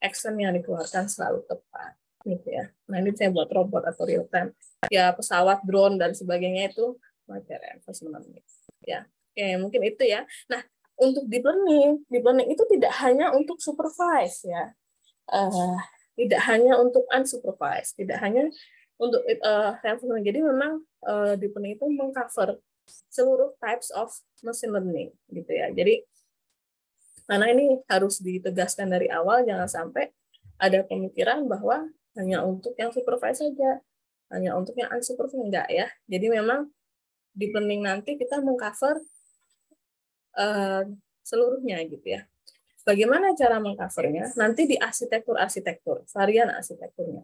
action yang dikeluarkan selalu tepat gitu ya. Nah ini saya buat robot atau real time ya, pesawat, drone dan sebagainya itu pakai reinforcement learning ya. Oke, mungkin itu ya. Nah untuk deep learning itu tidak hanya untuk supervise ya. Tidak hanya untuk unsupervised, tidak hanya untuk reinforcement. Jadi memang deep learning itu mengcover seluruh types of machine learning gitu ya. Jadi karena ini harus ditegaskan dari awal, jangan sampai ada pemikiran bahwa hanya untuk yang supervised saja, hanya untuk yang unsupervised, enggak ya. Jadi memang deep learning nanti kita mengcover seluruhnya gitu ya. Bagaimana cara mengcovernya? Nanti di arsitektur, varian arsitekturnya.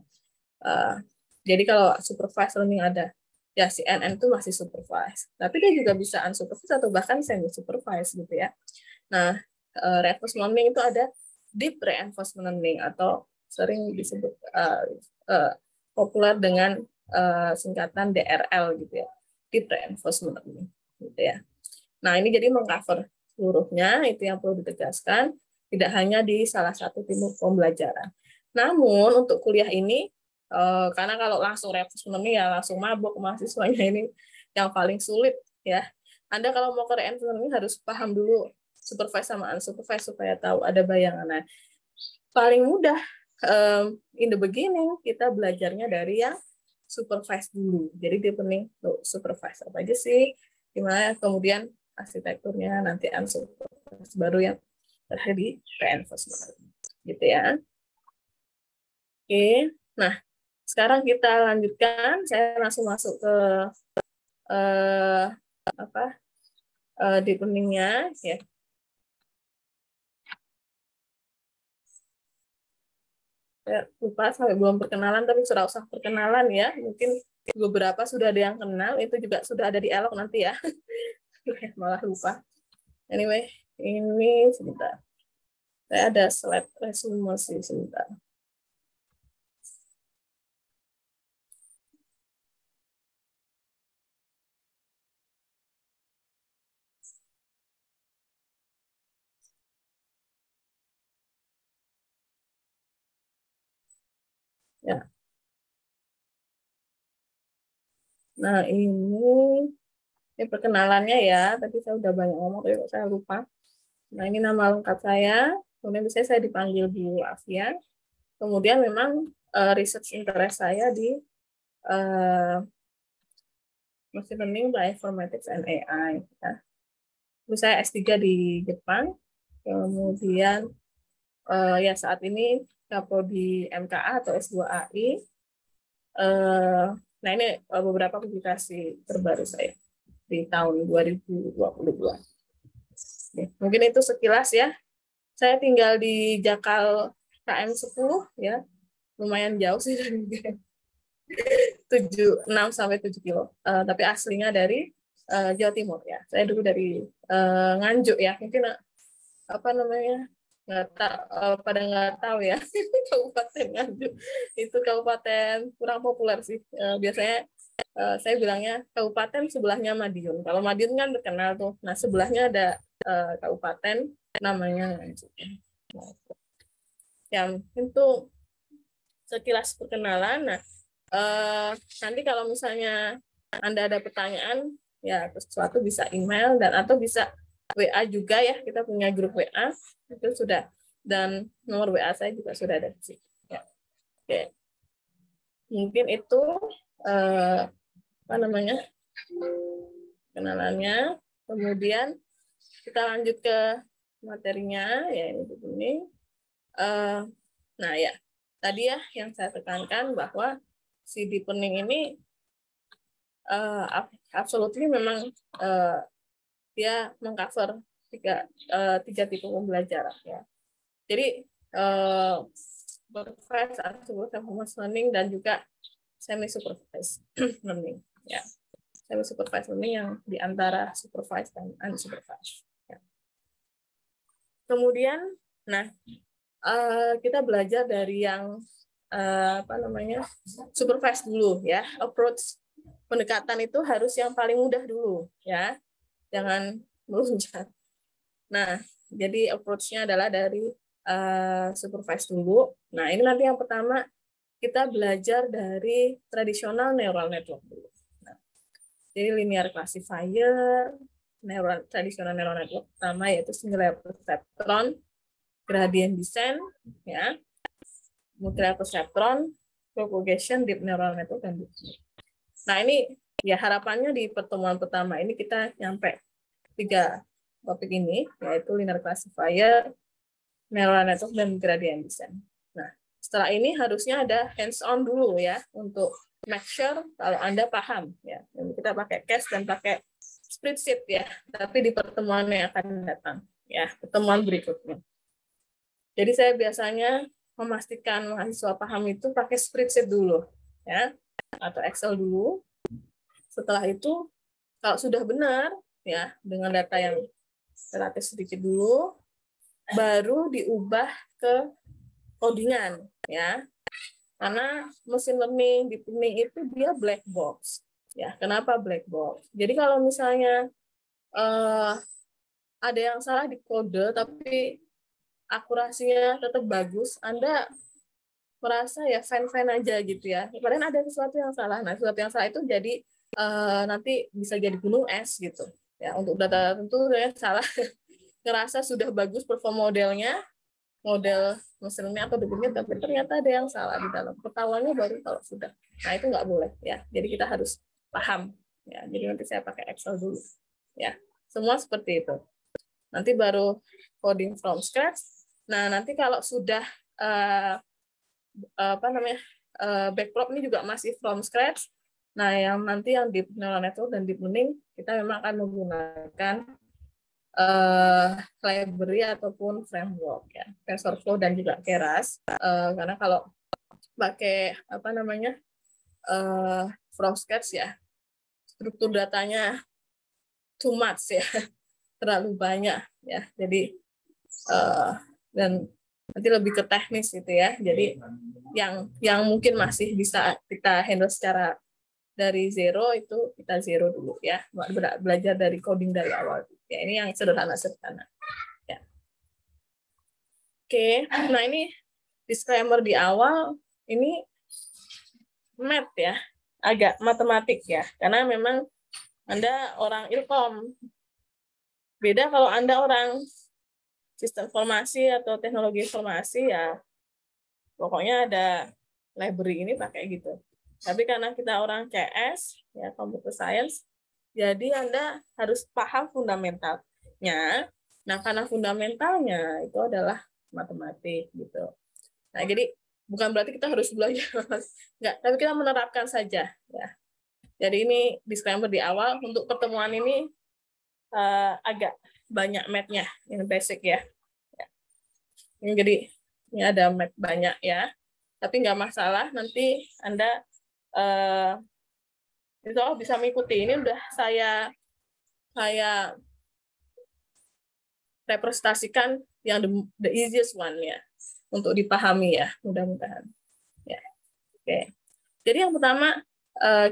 Jadi kalau supervised learning ada, ya CNN itu masih supervised. Tapi dia juga bisa unsupervised atau bahkan semi-supervised gitu ya. Nah, reinforcement learning itu ada deep reinforcement learning atau sering disebut populer dengan singkatan DRL gitu ya. Deep reinforcement learning gitu ya. Nah, ini jadi mengcover seluruhnya, itu yang perlu ditegaskan. Tidak hanya di salah satu tipe pembelajaran. Namun untuk kuliah ini, karena kalau langsung reinforcement learning ya langsung mabuk mahasiswanya, ini yang paling sulit ya. Anda kalau mau ke reinforcement learning harus paham dulu supervised sama unsupervised supaya tahu ada bayangan. Nah, paling mudah in the beginning kita belajarnya dari yang supervised dulu. Jadi dia pening supervised apa aja sih, gimana, kemudian arsitekturnya, nanti unsupervised, baru yang terakhir di reinforcement gitu ya. Oke, nah sekarang kita lanjutkan. Saya langsung masuk ke deep learning-nya ya. Saya lupa sampai belum perkenalan, tapi sudah usah perkenalan ya. Mungkin beberapa sudah ada yang kenal, itu juga sudah ada di Elok nanti ya. Malah lupa. Anyway, ini sebentar. Saya ada slide resume sih sebentar. Ya. Nah, ini perkenalannya ya. Tadi saya udah banyak ngomong, tapi saya lupa. Nah, ini nama lengkap saya. Kemudian biasanya saya dipanggil Bu Afia. Kemudian memang research interest saya di machine learning, bioinformatics, and AI. Ya. Terus saya S3 di Jepang. Kemudian ya saat ini di MKA atau S2 AI. Nah, ini beberapa publikasi terbaru saya di tahun 2022. Mungkin itu sekilas ya. Saya tinggal di Jakal KM 10 ya. Lumayan jauh sih dari 6 sampai 7 kilo. Tapi aslinya dari Jawa Timur ya. Saya dulu dari Nganjuk ya. Mungkin apa namanya? Pada nggak tahu ya. Kabupaten Nganjuk. Itu kabupaten kurang populer sih. Biasanya saya bilangnya kabupaten sebelahnya Madiun. Kalau Madiun kan terkenal tuh. Nah, sebelahnya ada kabupaten namanya Nganjuk. Yang itu sekilas perkenalan. Nah, nanti kalau misalnya Anda ada pertanyaan, ya sesuatu bisa email dan atau bisa WA juga ya. Kita punya grup WA itu sudah, dan nomor WA saya juga sudah ada di sini. Ya. Oke. Mungkin itu apa namanya kenalannya. Kemudian kita lanjut ke materinya ya, ini. Nah ya, tadi ya yang saya tekankan bahwa si deep learning ini absolutely memang dia mengcover tiga tipe pembelajaran ya. Jadi supervised, unsupervised learning, dan juga semi supervised learning ya. Semi supervised learning yang diantara supervised dan unsupervised. Ya. Kemudian, nah kita belajar dari yang supervise dulu ya. Approach pendekatan itu harus yang paling mudah dulu ya, jangan melunjak. Nah, jadi approach-nya adalah dari supervise dulu. Nah, ini nanti yang pertama kita belajar dari tradisional neural network dulu. Nah, jadi linear classifier, tradisional neural network pertama yaitu singular perceptron, gradient descent, ya, multi-level perceptron, propagation, deep neural network, dan deep neural. Nah, ini ya harapannya di pertemuan pertama ini kita nyampe 3 topik ini, yaitu linear classifier, neural network, dan gradient descent. Nah, setelah ini harusnya ada hands-on dulu ya, untuk make sure kalau Anda paham. Ya. Kita pakai case dan pakai spreadsheet ya, tapi di pertemuan yang akan datang, ya, pertemuan berikutnya. Jadi saya biasanya memastikan mahasiswa paham itu pakai spreadsheet dulu, ya, atau Excel dulu. Setelah itu, kalau sudah benar, ya, dengan data yang relatif sedikit dulu, baru diubah ke codingan, ya. Karena machine learning, deep learning itu dia black box, ya. Kenapa black box? Jadi kalau misalnya ada yang salah di kode, tapi akurasinya tetap bagus, Anda merasa ya fine-fine aja gitu ya. Padahal ada sesuatu yang salah. Nah, sesuatu yang salah itu jadi nanti bisa jadi gunung es gitu. Ya, untuk data tertentu ya salah. Ngerasa sudah bagus perform modelnya, model mesinnya atau debunya, tapi ternyata ada yang salah di dalam. Ketahuannya baru kalau sudah. Nah, itu nggak boleh ya. Jadi kita harus paham. Ya, jadi nanti saya pakai Excel dulu. Ya, semua seperti itu. Nanti baru coding from scratch. Nah, nanti kalau sudah backprop ini juga masih from scratch. Nah, yang nanti yang deep neural network dan deep learning kita memang akan menggunakan library ataupun framework ya, TensorFlow dan juga Keras. Karena kalau pakai from scratch ya, struktur datanya too much ya, terlalu banyak ya. Jadi dan nanti lebih ke teknis gitu ya. Jadi yang mungkin masih bisa kita handle secara dari zero itu kita zero dulu ya. Belajar dari coding dari awal. Ya, ini yang sederhana-sederhana. Ya. Oke, nah ini disclaimer di awal, ini math ya, agak matematik ya, karena memang Anda orang Ilkom. Beda kalau Anda orang sistem informasi atau teknologi informasi ya, pokoknya ada library ini pakai gitu. Tapi karena kita orang CS, ya computer science, jadi Anda harus paham fundamentalnya. Nah, karena fundamentalnya itu adalah matematik gitu. Nah, jadi bukan berarti kita harus belajar, enggak, tapi kita menerapkan saja ya. Jadi ini disclaimer di awal, untuk pertemuan ini agak banyak math-nya, yang basic ya. Jadi ini ada math banyak ya, tapi nggak masalah, nanti Anda itu bisa mengikuti. Ini udah saya representasikan yang the easiest one ya, untuk dipahami ya, mudah-mudahan. Ya. Oke. Jadi yang pertama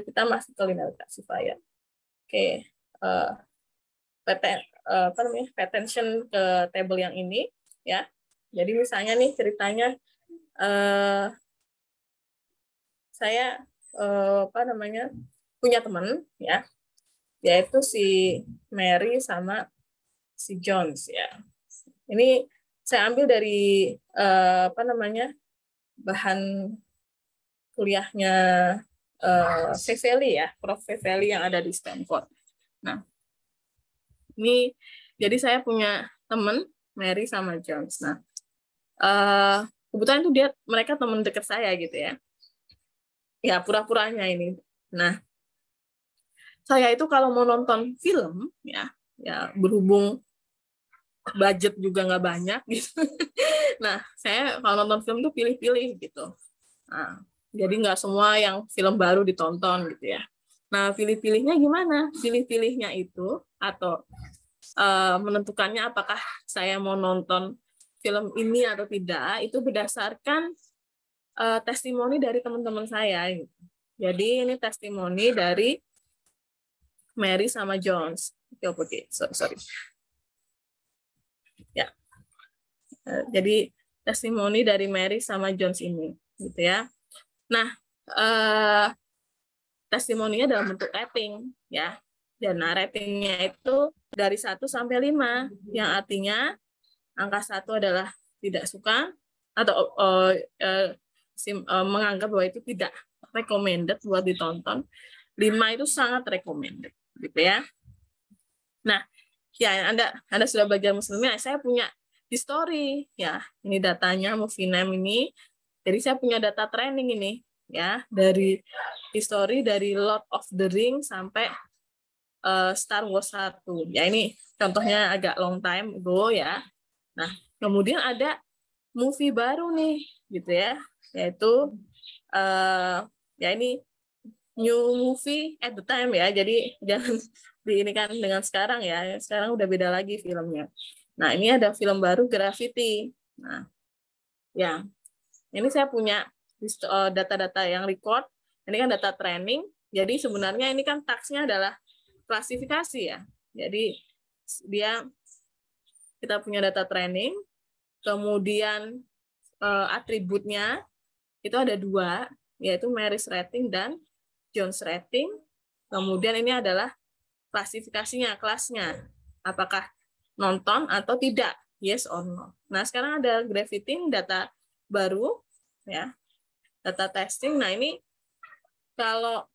kita masuk ke linear classifier. Oke. Attention ke table yang ini ya. Jadi misalnya nih ceritanya saya punya teman ya, yaitu si Mary sama si Jones ya. Ini saya ambil dari bahan kuliahnya Feveli ya, Prof. Feveli yang ada di Stanford. Nah, ini jadi saya punya teman Mary sama Jones. Nah, kebetulan itu mereka teman dekat saya gitu ya. Ya, pura-puranya ini. Nah, saya itu kalau mau nonton film ya berhubung budget juga nggak banyak gitu. Nah, saya kalau nonton film tuh pilih-pilih gitu. Nah, jadi nggak semua yang film baru ditonton gitu ya. Nah, pilih-pilihnya gimana? Pilih-pilihnya itu atau menentukannya apakah saya mau nonton film ini atau tidak, itu berdasarkan testimoni dari teman-teman saya. Gitu. Jadi ini testimoni dari Mary sama Jones. Oke, sorry. Ya. Jadi testimoni dari Mary sama Jones ini, gitu ya. Nah, testimoninya dalam bentuk rating, ya. Dan ratingnya itu dari 1 sampai 5, yang artinya angka 1 adalah tidak suka atau menganggap bahwa itu tidak recommended buat ditonton. 5 itu sangat recommended, gitu ya. Nah, ya Anda sudah belajar muslimnya, saya punya history, ya. Ini datanya Movie Name ini. Jadi saya punya data training ini, ya, dari history dari Lord of the Rings sampai Star Wars 1. Ya, ini contohnya agak long time ago, ya. Nah, kemudian ada movie baru nih, gitu ya, yaitu ya ini new movie at the time, ya. Jadi jangan diinikan dengan sekarang, ya. Sekarang udah beda lagi filmnya. Nah, ini ada film baru Gravity. Nah, ya, ini saya punya data-data yang record. Ini kan data training. Jadi sebenarnya ini kan tagsnya adalah klasifikasi, ya. Jadi kita punya data training, kemudian atributnya itu ada 2, yaitu Mary's rating dan Jones rating. Kemudian ini adalah klasifikasinya, kelasnya, apakah nonton atau tidak, yes or no. Nah, sekarang ada Gravity, data baru, ya, data testing. Nah, ini kalau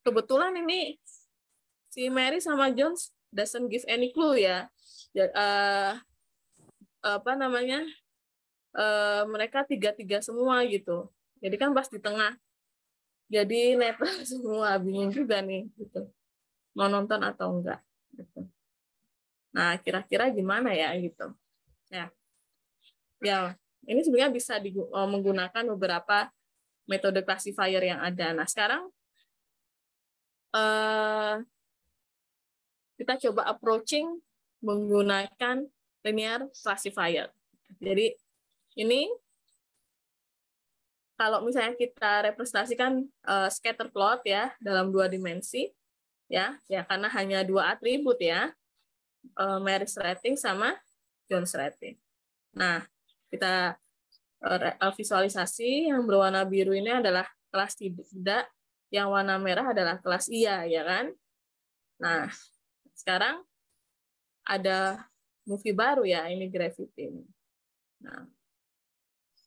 kebetulan ini si Mary sama Jones doesn't give any clue, ya. Mereka 3-3 semua gitu. Jadi kan pas di tengah jadi netral semua, bingung juga nih gitu. Mau nonton atau enggak gitu. Nah, kira-kira gimana ya gitu. Ya, ini sebenarnya bisa menggunakan beberapa metode classifier yang ada. Nah, sekarang kita coba approaching menggunakan linear classifier. Jadi ini kalau misalnya kita representasikan scatter plot, ya, dalam 2 dimensi, ya karena hanya 2 atribut, ya, Mary's rating sama Jones rating. Nah, kita visualisasi yang berwarna biru ini adalah kelas tidak, yang warna merah adalah kelas iya, ya kan? Nah, sekarang ada movie baru, ya, ini Gravity. Nah,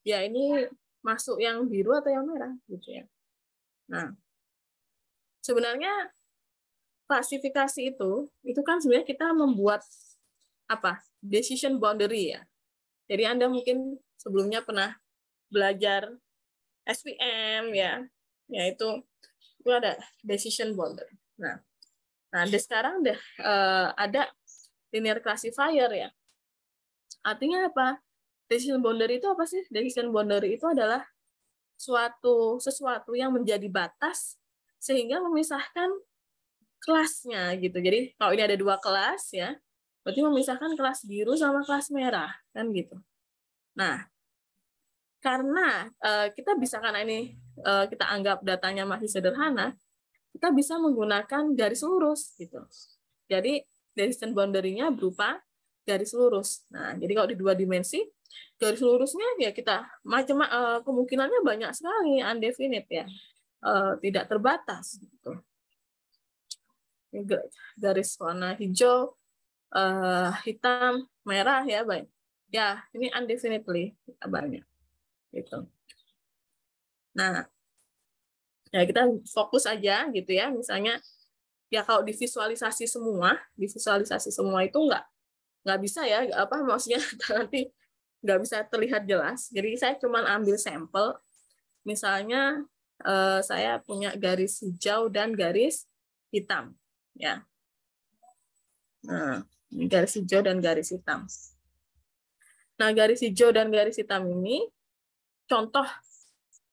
ya ini masuk yang biru atau yang merah gitu, ya. Nah, sebenarnya klasifikasi itu kan sebenarnya kita membuat decision boundary, ya. Jadi Anda mungkin sebelumnya pernah belajar SPM, ya, yaitu itu ada decision boundary. Nah sekarang ada linear classifier, ya. Artinya apa? Decision boundary itu apa sih? Decision boundary itu adalah sesuatu yang menjadi batas sehingga memisahkan kelasnya gitu. Jadi kalau ini ada 2 kelas, ya, berarti memisahkan kelas biru sama kelas merah, kan gitu. Nah, karena karena ini kita anggap datanya masih sederhana, kita bisa menggunakan garis lurus gitu. Jadi decision boundary-nya berupa garis lurus. Nah, jadi kalau di 2 dimensi, garis lurusnya ya kita kemungkinannya banyak sekali, undefinite, ya, tidak terbatas gitu. Garis warna hijau, hitam, merah, ya, baik. Ya, ini undefinitely banyak gitu. Nah, ya kita fokus aja gitu, ya. Misalnya ya kalau divisualisasi semua itu nggak bisa, ya, maksudnya nanti nggak bisa terlihat jelas. Jadi saya cuma ambil sampel. Misalnya saya punya garis hijau dan garis hitam, ya. Nah, ini garis hijau dan garis hitam. Nah, garis hijau dan garis hitam ini contoh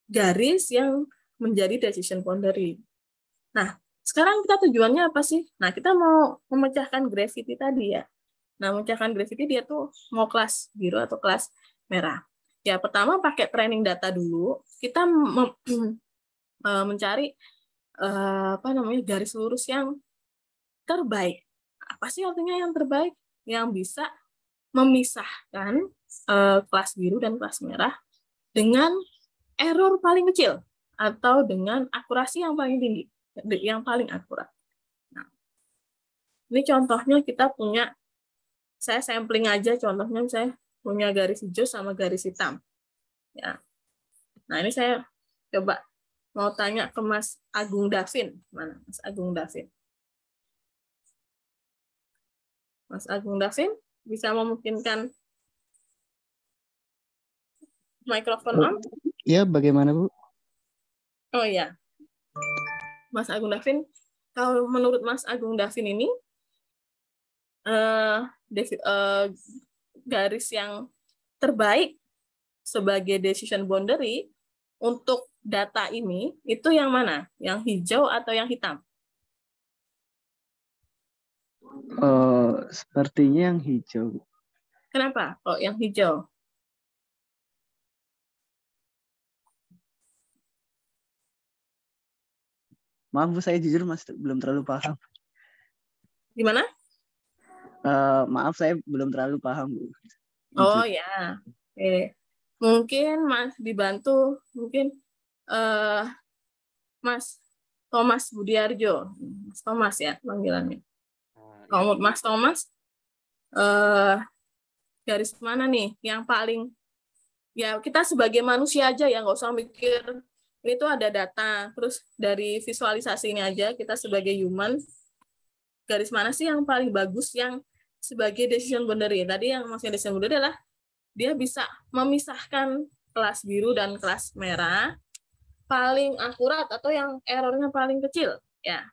garis yang menjadi decision boundary. Nah, sekarang kita tujuannya apa sih? Nah, kita mau memecahkan Gravity tadi, ya. Nah, memecahkan Gravity dia tuh mau kelas biru atau kelas merah. Ya, pertama pakai training data dulu. Kita mencari garis lurus yang terbaik. Apa sih artinya yang terbaik? Yang bisa memisahkan kelas biru dan kelas merah dengan error paling kecil atau dengan akurasi yang paling tinggi, yang paling akurat. Nah, ini contohnya kita punya, saya sampling aja contohnya, saya punya garis hijau sama garis hitam. Ya. Nah, ini saya coba mau tanya ke Mas Agung Davin. Mana Mas Agung Davin? Mas Agung Davin bisa memungkinkan mikrofon on? Ya, bagaimana Bu? Oh ya, Mas Agung Davin, kalau menurut Mas Agung Davin ini garis yang terbaik sebagai decision boundary untuk data ini itu yang mana? Yang hijau atau yang hitam? Sepertinya yang hijau. Kenapa? Oh, yang hijau. Maaf Bu, saya jujur masih belum terlalu paham. Gimana? Maaf, saya belum terlalu paham Bu. Oh ya, oke. Mungkin Mas dibantu, mungkin Mas Thomas Budiarjo, Mas Thomas ya panggilannya. Kalau Mas Thomas, garis mana nih yang paling, ya kita sebagai manusia aja ya, nggak usah mikir itu ada data, terus dari visualisasi ini aja kita sebagai human, garis mana sih yang paling bagus yang sebagai decision boundary? Tadi yang maksudnya decision boundary adalah dia bisa memisahkan kelas biru dan kelas merah paling akurat atau yang errornya paling kecil ya.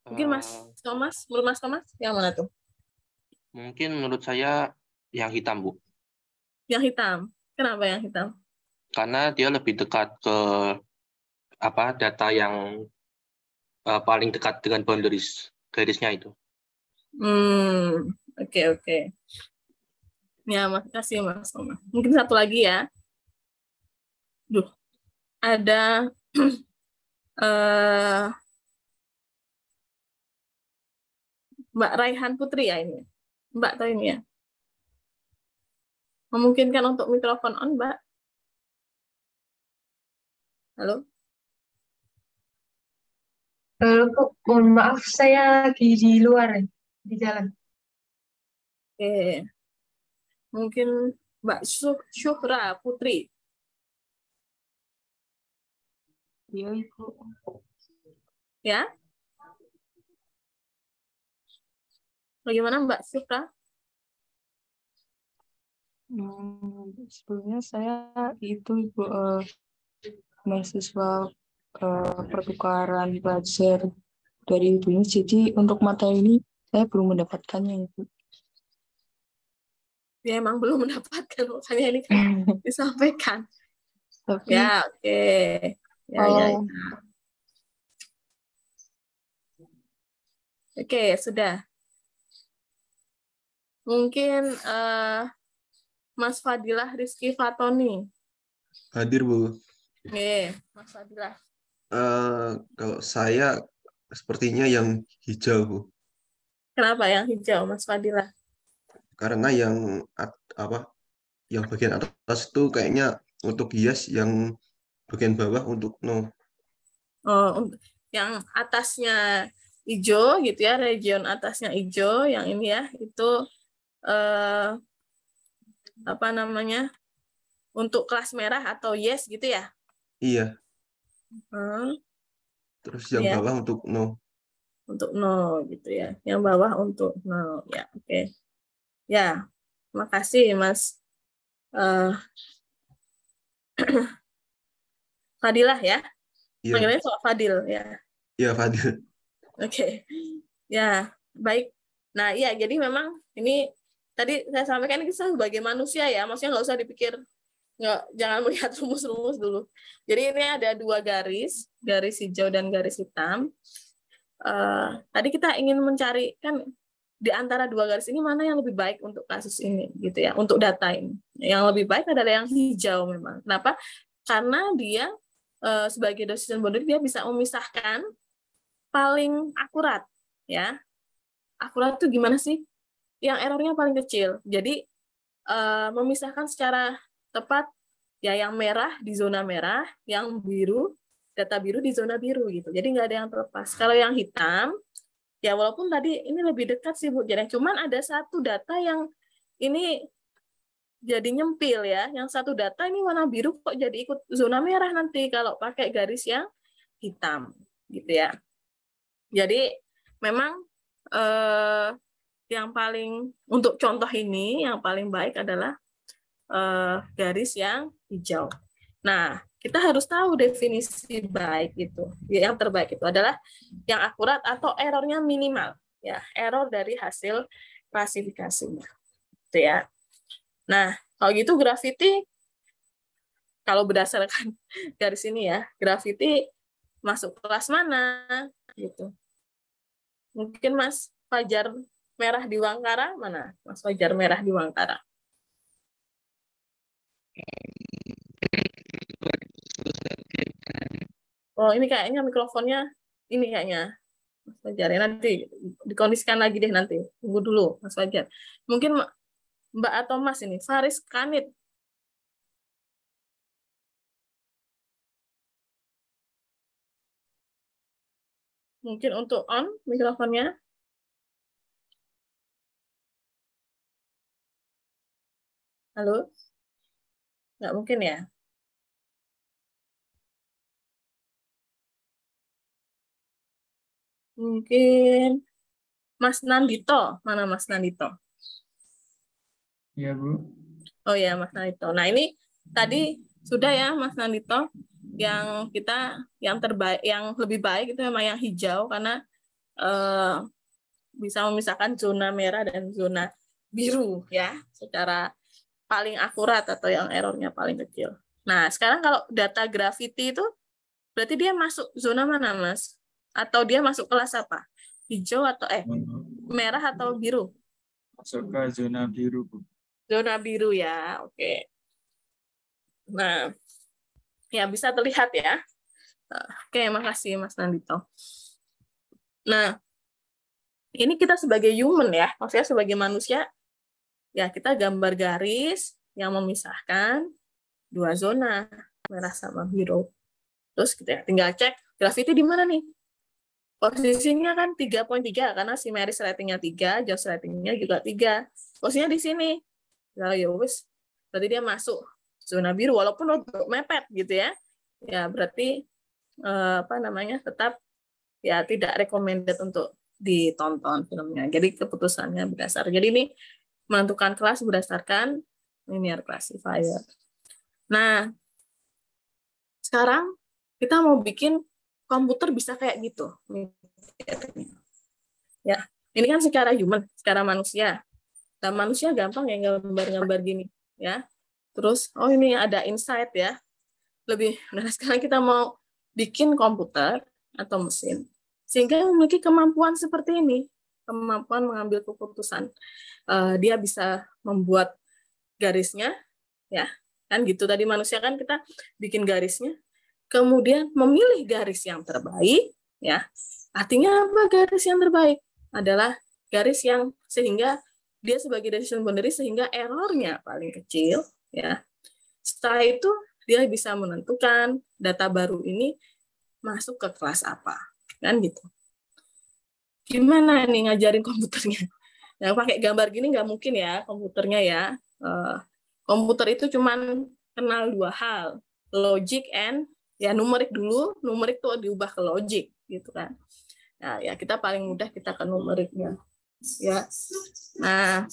Mungkin Mas Thomas, menurut Mas Thomas yang mana tuh? Mungkin menurut saya yang hitam, Bu. Yang hitam. Kenapa yang hitam? Karena dia lebih dekat ke data yang paling dekat dengan boundaries, garisnya itu. Oke. Ya, makasih Mas Thomas. Mungkin satu lagi ya. Ada Mbak Raihan Putri ya ini. Mbak tahu ini ya. Memungkinkan untuk mikrofon on, Mbak? Halo? Mohon maaf, saya lagi di luar, di jalan. Oke. Mungkin Mbak Syuhra Putri. Iya, Ibu. Ya? Bagaimana Mbak Syuhra? Sebelumnya saya itu Ibu mahasiswa pertukaran belajar dari Ibu. Jadi untuk mata ini saya belum mendapatkannya, Ibu. Ya emang belum mendapatkan, makanya ini kan disampaikan. Tapi Ya, oke. Ya. Oke, sudah. Mungkin Mas Fadilah Rizky Fatoni. Hadir, Bu. Oke, Mas Fadilah. Kalau saya sepertinya yang hijau, Bu. Kenapa yang hijau, Mas Fadilah? Karena yang bagian atas itu kayaknya untuk yes, yang bagian bawah untuk no. Oh, yang atasnya hijau gitu ya, region atasnya hijau, yang ini ya, itu untuk kelas merah atau yes gitu ya? Iya. Terus yang ya. bawah untuk no. Untuk no gitu ya. Yang bawah untuk no. Ya, oke. Ya, makasih Mas Fadilah ya. Iya. Panggilnya Pak Fadil ya. Iya, Fadil. Oke. Ya, baik. Nah, iya, jadi memang ini tadi saya sampaikan kita sebagai manusia ya, maksudnya nggak usah dipikir, jangan melihat rumus-rumus dulu. Jadi ini ada dua garis hijau dan garis hitam. Tadi kita ingin mencari kan di antara dua garis ini mana yang lebih baik untuk kasus ini gitu ya, untuk data ini. Yang lebih baik adalah yang hijau memang. Kenapa? Karena dia sebagai decision boundary dia bisa memisahkan paling akurat ya. Akurat itu gimana sih? Yang errornya paling kecil. Jadi memisahkan secara tepat ya yang merah di zona merah, yang biru data biru di zona biru gitu. Jadi nggak ada yang terlepas. Kalau yang hitam ya walaupun tadi ini lebih dekat sih Bu, jadi cuman ada satu data yang ini jadi nyempil ya. Yang satu data ini warna biru kok jadi ikut zona merah nanti kalau pakai garis yang hitam gitu ya. Jadi memang yang paling untuk contoh ini yang paling baik adalah garis yang hijau. Nah, kita harus tahu definisi baik itu. Yang terbaik itu adalah yang akurat atau errornya minimal, ya, error dari hasil klasifikasinya. Gitu ya. Nah, kalau gitu graffiti kalau berdasarkan garis ini ya, graffiti masuk kelas mana gitu. Mungkin Mas Fajar merah di Wangkara mana? Mas Fajar merah di Wangkara. Oh, ini kayaknya mikrofonnya ini kayaknya Mas Fajar ya, nanti dikondisikan lagi deh nanti. Tunggu dulu Mas Fajar. Mungkin Mbak atau Mas ini, Faris Kanit. Mungkin untuk on mikrofonnya. Halo? Nggak mungkin ya? Mungkin Mas Nandito. Mana Mas Nandito? Iya, Bu. Oh ya, Mas Nandito. Nah, ini tadi sudah ya Mas Nandito yang kita yang terbaik, yang lebih baik itu memang yang hijau karena bisa memisahkan zona merah dan zona biru ya secara paling akurat atau yang errornya paling kecil. Nah, sekarang kalau data graffiti itu berarti dia masuk zona mana, Mas? Atau dia masuk kelas apa? Hijau atau merah atau biru? Masuk ke zona biru, Bu. Zona biru ya, oke. Nah, ya bisa terlihat ya. Oke, makasih Mas Nandito. Nah, ini kita sebagai human ya, maksudnya sebagai manusia, ya kita gambar garis yang memisahkan dua zona, merah sama biru. Terus kita tinggal cek graffiti di mana nih? Posisinya kan 3.3 karena si Maris ratingnya 3, Josh ratingnya juga 3. Posisinya di sini. Nah, ya wis, berarti dia masuk zona biru walaupun untuk mepet gitu ya. Ya berarti apa namanya? Tetap ya tidak recommended untuk ditonton filmnya. Jadi keputusannya berdasar. Jadi ini menentukan kelas berdasarkan linear classifier. Nah, sekarang kita mau bikin komputer bisa kayak gitu. Ya, ini kan secara human, secara manusia. Nah, manusia gampang ya gambar-gambar gini, ya. Terus, oh ini ada insight ya. Nah sekarang kita mau bikin komputer atau mesin sehingga memiliki kemampuan seperti ini, kemampuan mengambil keputusan. Dia bisa membuat garisnya, ya kan gitu. Tadi manusia kan kita bikin garisnya, kemudian memilih garis yang terbaik, ya. Artinya apa garis yang terbaik? Adalah garis yang sehingga dia sebagai decision boundary sehingga errornya paling kecil, ya. Setelah itu dia bisa menentukan data baru ini masuk ke kelas apa, kan gitu. Gimana nih ngajarin komputernya? Yang pakai gambar gini nggak mungkin ya komputernya ya. Komputer itu cuman kenal dua hal, logic and ya numerik dulu, numerik tuh diubah ke logic gitu kan. Nah, ya kita paling mudah kita ke numeriknya. Ya. Nah,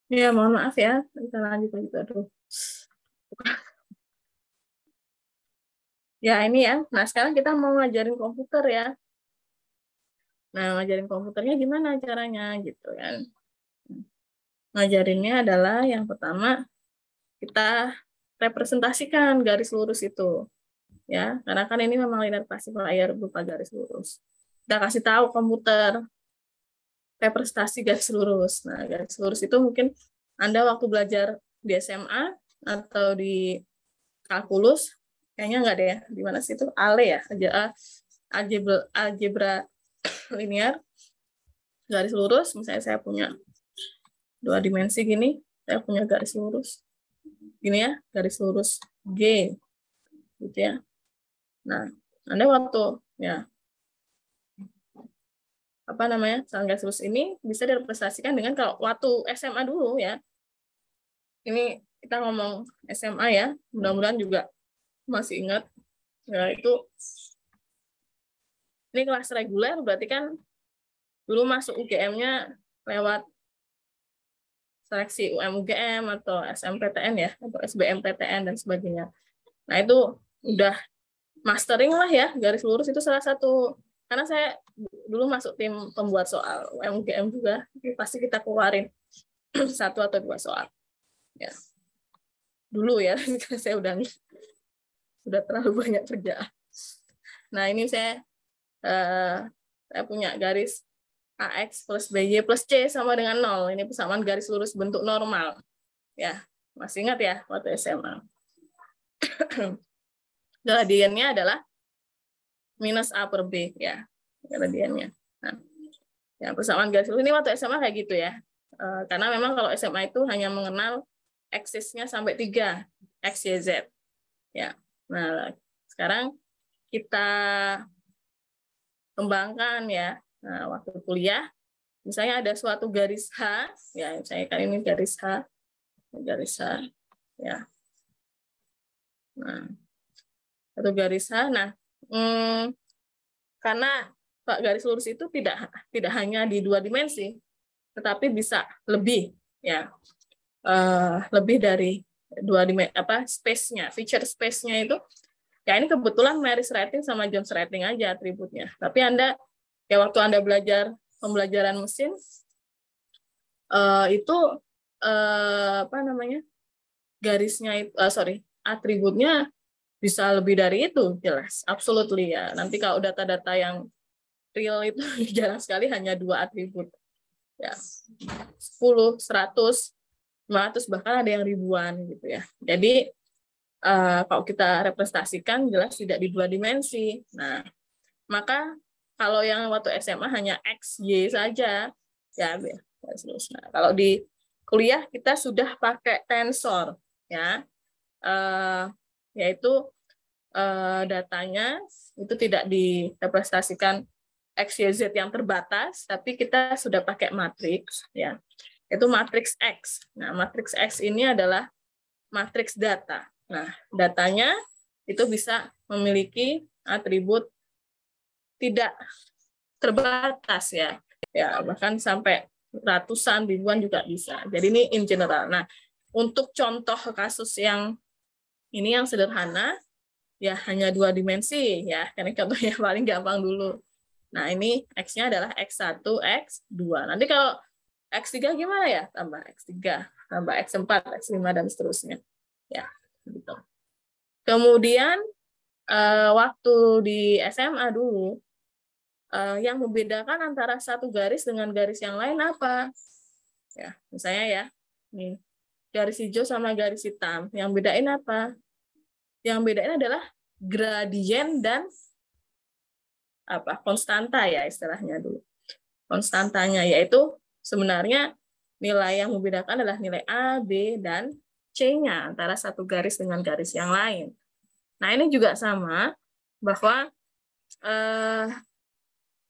Ya, mohon maaf ya. Kita lanjut lagi. Aduh. Ya, ini ya. Nah, sekarang kita mau ngajarin komputer ya. Nah, ngajarin komputernya gimana caranya gitu kan. Ngajarinnya adalah yang pertama kita representasikan garis lurus itu. Ya, karena kan ini memang linear classifier berupa garis lurus. Kita kasih tahu komputer representasi garis lurus. Nah, garis lurus itu mungkin Anda waktu belajar di SMA atau di kalkulus, kayaknya enggak deh ya, di mana sih itu? ALE ya, algebra linear, garis lurus, misalnya saya punya 2 dimensi gini, saya punya garis lurus. Gini ya, garis lurus G, gitu ya. Nah, Anda waktu, ya, apa namanya, garis lurus ini bisa direpresentasikan dengan kalau waktu SMA dulu ya. Ini kita ngomong SMA ya, mudah-mudahan juga masih ingat. Ya, itu ini kelas reguler, berarti kan dulu masuk UGM-nya lewat seleksi UM-UGM atau SMPTN ya, atau SBMPTN dan sebagainya. Nah, itu udah mastering lah ya, garis lurus itu salah satu. Karena saya dulu masuk tim pembuat soal UM-UGM juga, pasti kita keluarin 1 atau 2 soal. Ya. Dulu ya, karena saya udah terlalu banyak kerjaan. Nah, ini saya punya garis AX plus BY plus C sama dengan 0. Ini persamaan garis lurus bentuk normal. Ya, masih ingat ya waktu SMA. Gradiennya adalah minus A per B ya, gradiennya. Nah, ya, persamaan garis lurus ini waktu SMA kayak gitu ya. Karena memang kalau SMA itu hanya mengenal aksisnya sampai 3, X, Y, Z. Ya. Nah, sekarang kita kembangkan ya. Nah, waktu kuliah, misalnya ada suatu garis H, ya, misalnya kan ini garis H, ya. Nah, satu garis H. Nah, karena garis lurus itu tidak hanya di 2 dimensi, tetapi bisa lebih, ya, lebih dari 2 dimensi. Space-nya, feature space-nya itu, ya ini kebetulan Maris rating sama Jones rating aja atributnya. Tapi Anda ya waktu Anda belajar pembelajaran mesin itu apa namanya, garisnya itu atributnya bisa lebih dari itu, jelas, absolutely ya. Nanti kalau data-data yang real itu jarang sekali hanya 2 atribut, ya 10, 100, 500, bahkan ada yang ribuan gitu ya. Jadi kalau kita representasikan jelas tidak di 2 dimensi. Nah, maka kalau yang waktu SMA hanya X, Y saja, ya. Nah, kalau di kuliah kita sudah pakai tensor, ya, yaitu datanya itu tidak direpresentasikan X, Y, Z yang terbatas, tapi kita sudah pakai matriks, ya, itu matriks X. Nah, matriks X ini adalah matriks data. Nah, datanya itu bisa memiliki atribut tidak terbatas ya, bahkan sampai ratusan, ribuan juga bisa. Jadi ini in general. Nah, untuk contoh kasus yang ini yang sederhana, ya hanya 2 dimensi ya, karena contohnya paling gampang dulu. Nah, ini X-nya adalah X1, X2. Nanti kalau X3 gimana ya? Tambah X3, tambah X4, X5, dan seterusnya. Ya, gitu. Kemudian, waktu di SMA dulu, yang membedakan antara satu garis dengan garis yang lain apa? Ya, misalnya ya, nih, garis hijau sama garis hitam. Yang bedain apa? Yang bedain adalah gradien dan konstanta ya istilahnya dulu. Konstantanya yaitu sebenarnya nilai yang membedakan adalah nilai A, B, dan C-nya antara satu garis dengan garis yang lain. Nah, ini juga sama bahwa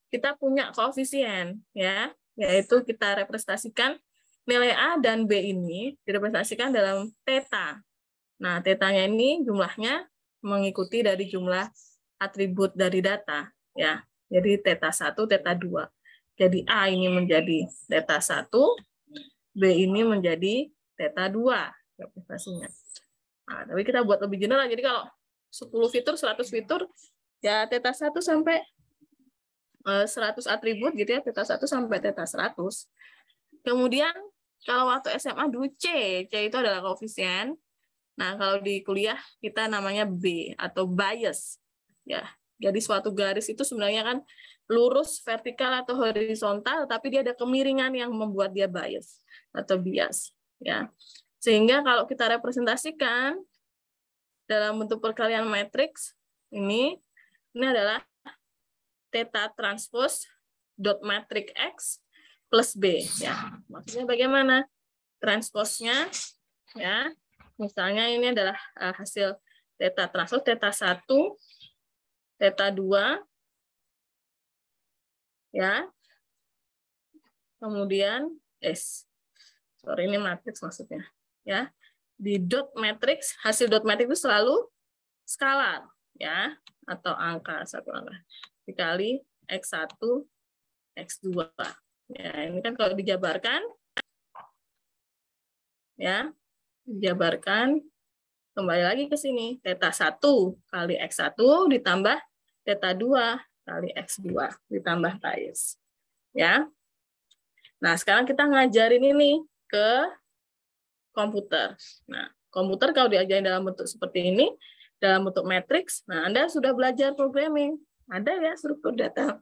kita punya koefisien ya, yaitu kita representasikan nilai A dan B ini direpresentasikan dalam θ. Nah, θ-nya ini jumlahnya mengikuti dari jumlah atribut dari data ya. Jadi θ1, θ2. Jadi A ini menjadi θ1, B ini menjadi theta 2 representasinya. Nah, tapi kita buat lebih general. Jadi kalau 10 fitur, 100 fitur, ya theta 1 sampai 100 atribut gitu ya, theta 1 sampai theta 100. Kemudian kalau waktu SMA dulu C itu adalah koefisien. Nah, kalau di kuliah kita namanya B atau bias. Ya, jadi suatu garis itu sebenarnya kan lurus, vertikal atau horizontal, tapi dia ada kemiringan yang membuat dia bias atau bias. Ya, sehingga kalau kita representasikan dalam bentuk perkalian matriks ini adalah theta transpose dot matrix X plus B. Ya, maksudnya bagaimana? Transposnya, ya, misalnya ini adalah hasil theta transpose theta 1, theta 2, ya, kemudian ini matriks maksudnya, ya, di dot matrix, hasil dot matrix itu selalu skalar, ya, atau angka, satu angka dikali X1, X2. Ya, ini kan kalau dijabarkan, ya, dijabarkan, kembali lagi ke sini, theta 1 kali X1 ditambah theta 2 kali X2 ditambah bias. Ya. Nah, sekarang kita ngajarin ini ke komputer. Nah, komputer kalau diajarin dalam bentuk seperti ini, dalam bentuk matriks, nah Anda sudah belajar programming. Ada ya struktur data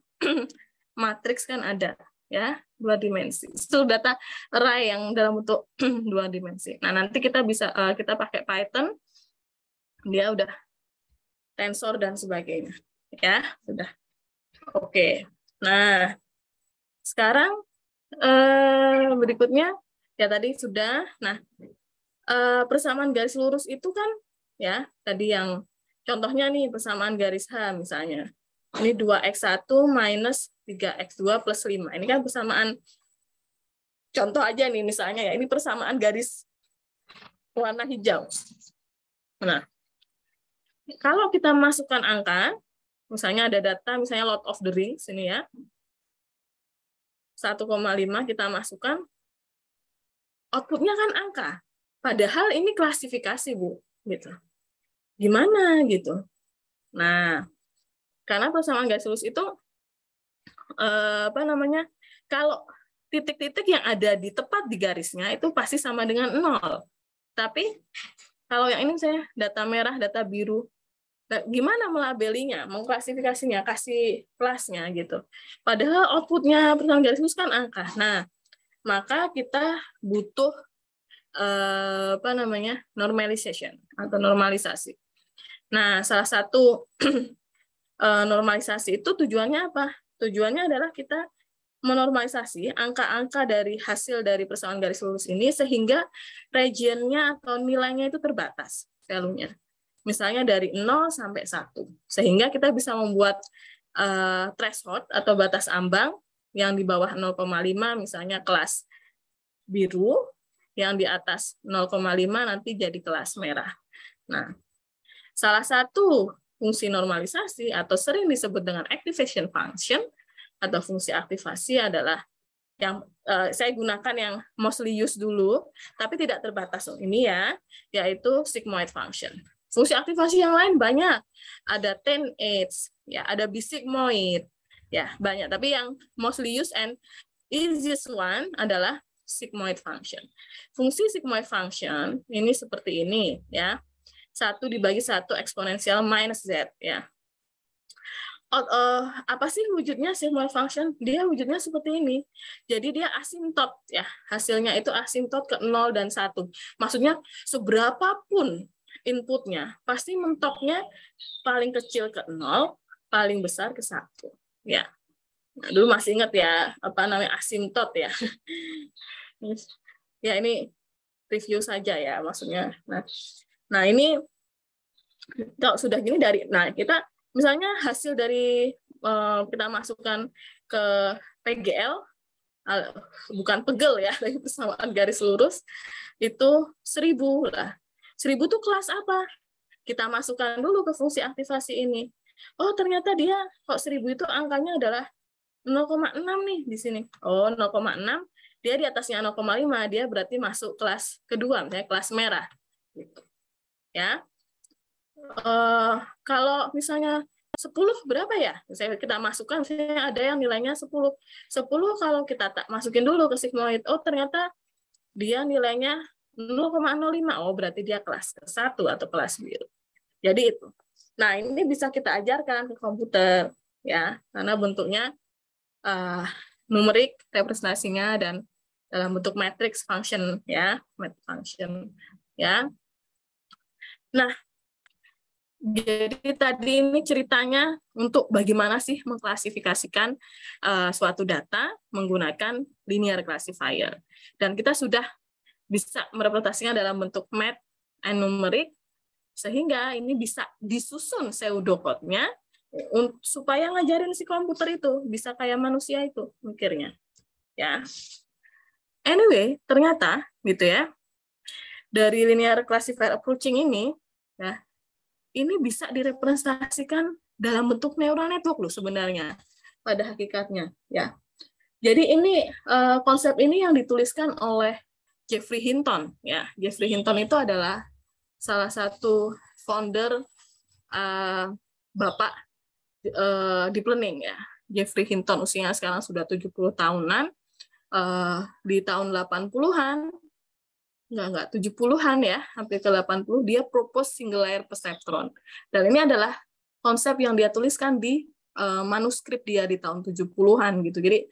matriks kan ada, ya, 2 dimensi. Itu data array yang dalam bentuk 2 dimensi. Nah, nanti kita bisa kita pakai Python, dia udah tensor dan sebagainya. Ya, sudah. Oke. Nah, sekarang berikutnya ya tadi sudah. Nah, persamaan garis lurus itu kan ya, tadi yang contohnya nih persamaan garis H misalnya. Ini 2x1 minus 3x2 plus 5. Ini kan persamaan contoh aja nih misalnya ya. Ini persamaan garis warna hijau. Nah, kalau kita masukkan angka, misalnya ada data, misalnya Lord of the Rings ini ya, 1,5 kita masukkan, outputnya kan angka. Padahal ini klasifikasi, Bu. Gitu. Gimana gitu? Nah, karena persamaan garis lurus itu kalau titik-titik yang ada di tepat di garisnya itu pasti sama dengan 0. Tapi kalau yang ini saya data merah, data biru, gimana melabelinya, mengklasifikasinya, kasih kelasnya gitu. Padahal outputnya persamaan garis lurus kan angka. Nah, maka kita butuh normalization atau normalisasi. Nah, salah satu normalisasi itu tujuannya apa? Tujuannya adalah kita menormalisasi angka-angka dari hasil dari persamaan garis lurus ini sehingga regionnya atau nilainya itu terbatas, value-nya. Misalnya dari 0 sampai 1. Sehingga kita bisa membuat threshold atau batas ambang yang di bawah 0,5 misalnya kelas biru, yang di atas 0,5 nanti jadi kelas merah. Nah, salah satu fungsi normalisasi atau sering disebut dengan activation function atau fungsi aktivasi adalah yang saya gunakan yang mostly used dulu, tapi tidak terbatas ini ya, yaitu sigmoid function. Fungsi aktivasi yang lain banyak, ada 10H, ya, ada bisigmoid, ya banyak. Tapi yang mostly used and easiest one adalah sigmoid function. Fungsi sigmoid function ini seperti ini, ya. 1 dibagi 1 eksponensial minus Z, ya. Apa sih wujudnya sigmoid function? Dia wujudnya seperti ini. Jadi dia asintot, ya. Hasilnya itu asintot ke 0 dan 1. Maksudnya seberapapun inputnya, pasti mentoknya paling kecil ke 0, paling besar ke 1. Ya. Nah, dulu masih ingat ya, apa namanya asintot ya. Ya ini review saja ya maksudnya. Nah ini kalau sudah gini kita misalnya hasil dari kita masukkan ke PGL, bukan pegel ya, tapi persamaan garis lurus itu 1000 lah. 1000 itu kelas apa? Kita masukkan dulu ke fungsi aktivasi ini. Oh ternyata dia kok 1000 itu angkanya adalah 0,6 nih di sini. Oh 0,6 Dia di atasnya 0,5, dia berarti masuk kelas kedua, misalnya kelas merah. Gitu. Ya. Kalau misalnya 10 berapa ya? Misalnya kita masukkan, misalnya ada yang nilainya 10. 10 kalau kita tak masukin dulu ke sigmoid, oh ternyata dia nilainya 0,05. Oh, berarti dia kelas ke-1 atau kelas biru. Jadi itu. Nah, ini bisa kita ajarkan ke komputer ya, karena bentuknya numerik representasinya dan dalam bentuk matrix function ya, matrix function ya. Nah, jadi tadi ini ceritanya untuk bagaimana sih mengklasifikasikan suatu data menggunakan linear classifier. Dan kita sudah bisa merepresentasikan dalam bentuk math and numeric, sehingga ini bisa disusun pseudocode-nya supaya ngajarin si komputer itu bisa kayak manusia itu mikirnya. Ya. Anyway, ternyata gitu ya, dari linear classifier approaching ini, ya, ini bisa direpresentasikan dalam bentuk neural network loh sebenarnya pada hakikatnya. Ya, jadi ini konsep ini yang dituliskan oleh Geoffrey Hinton. Ya, Geoffrey Hinton itu adalah salah satu founder Bapak deep learning ya. Geoffrey Hinton usianya sekarang sudah 70 tahunan. Di tahun 80-an, enggak 70-an ya, hampir ke 80, dia propose single layer perceptron. Dan ini adalah konsep yang dia tuliskan di manuskrip dia di tahun 70-an gitu. Jadi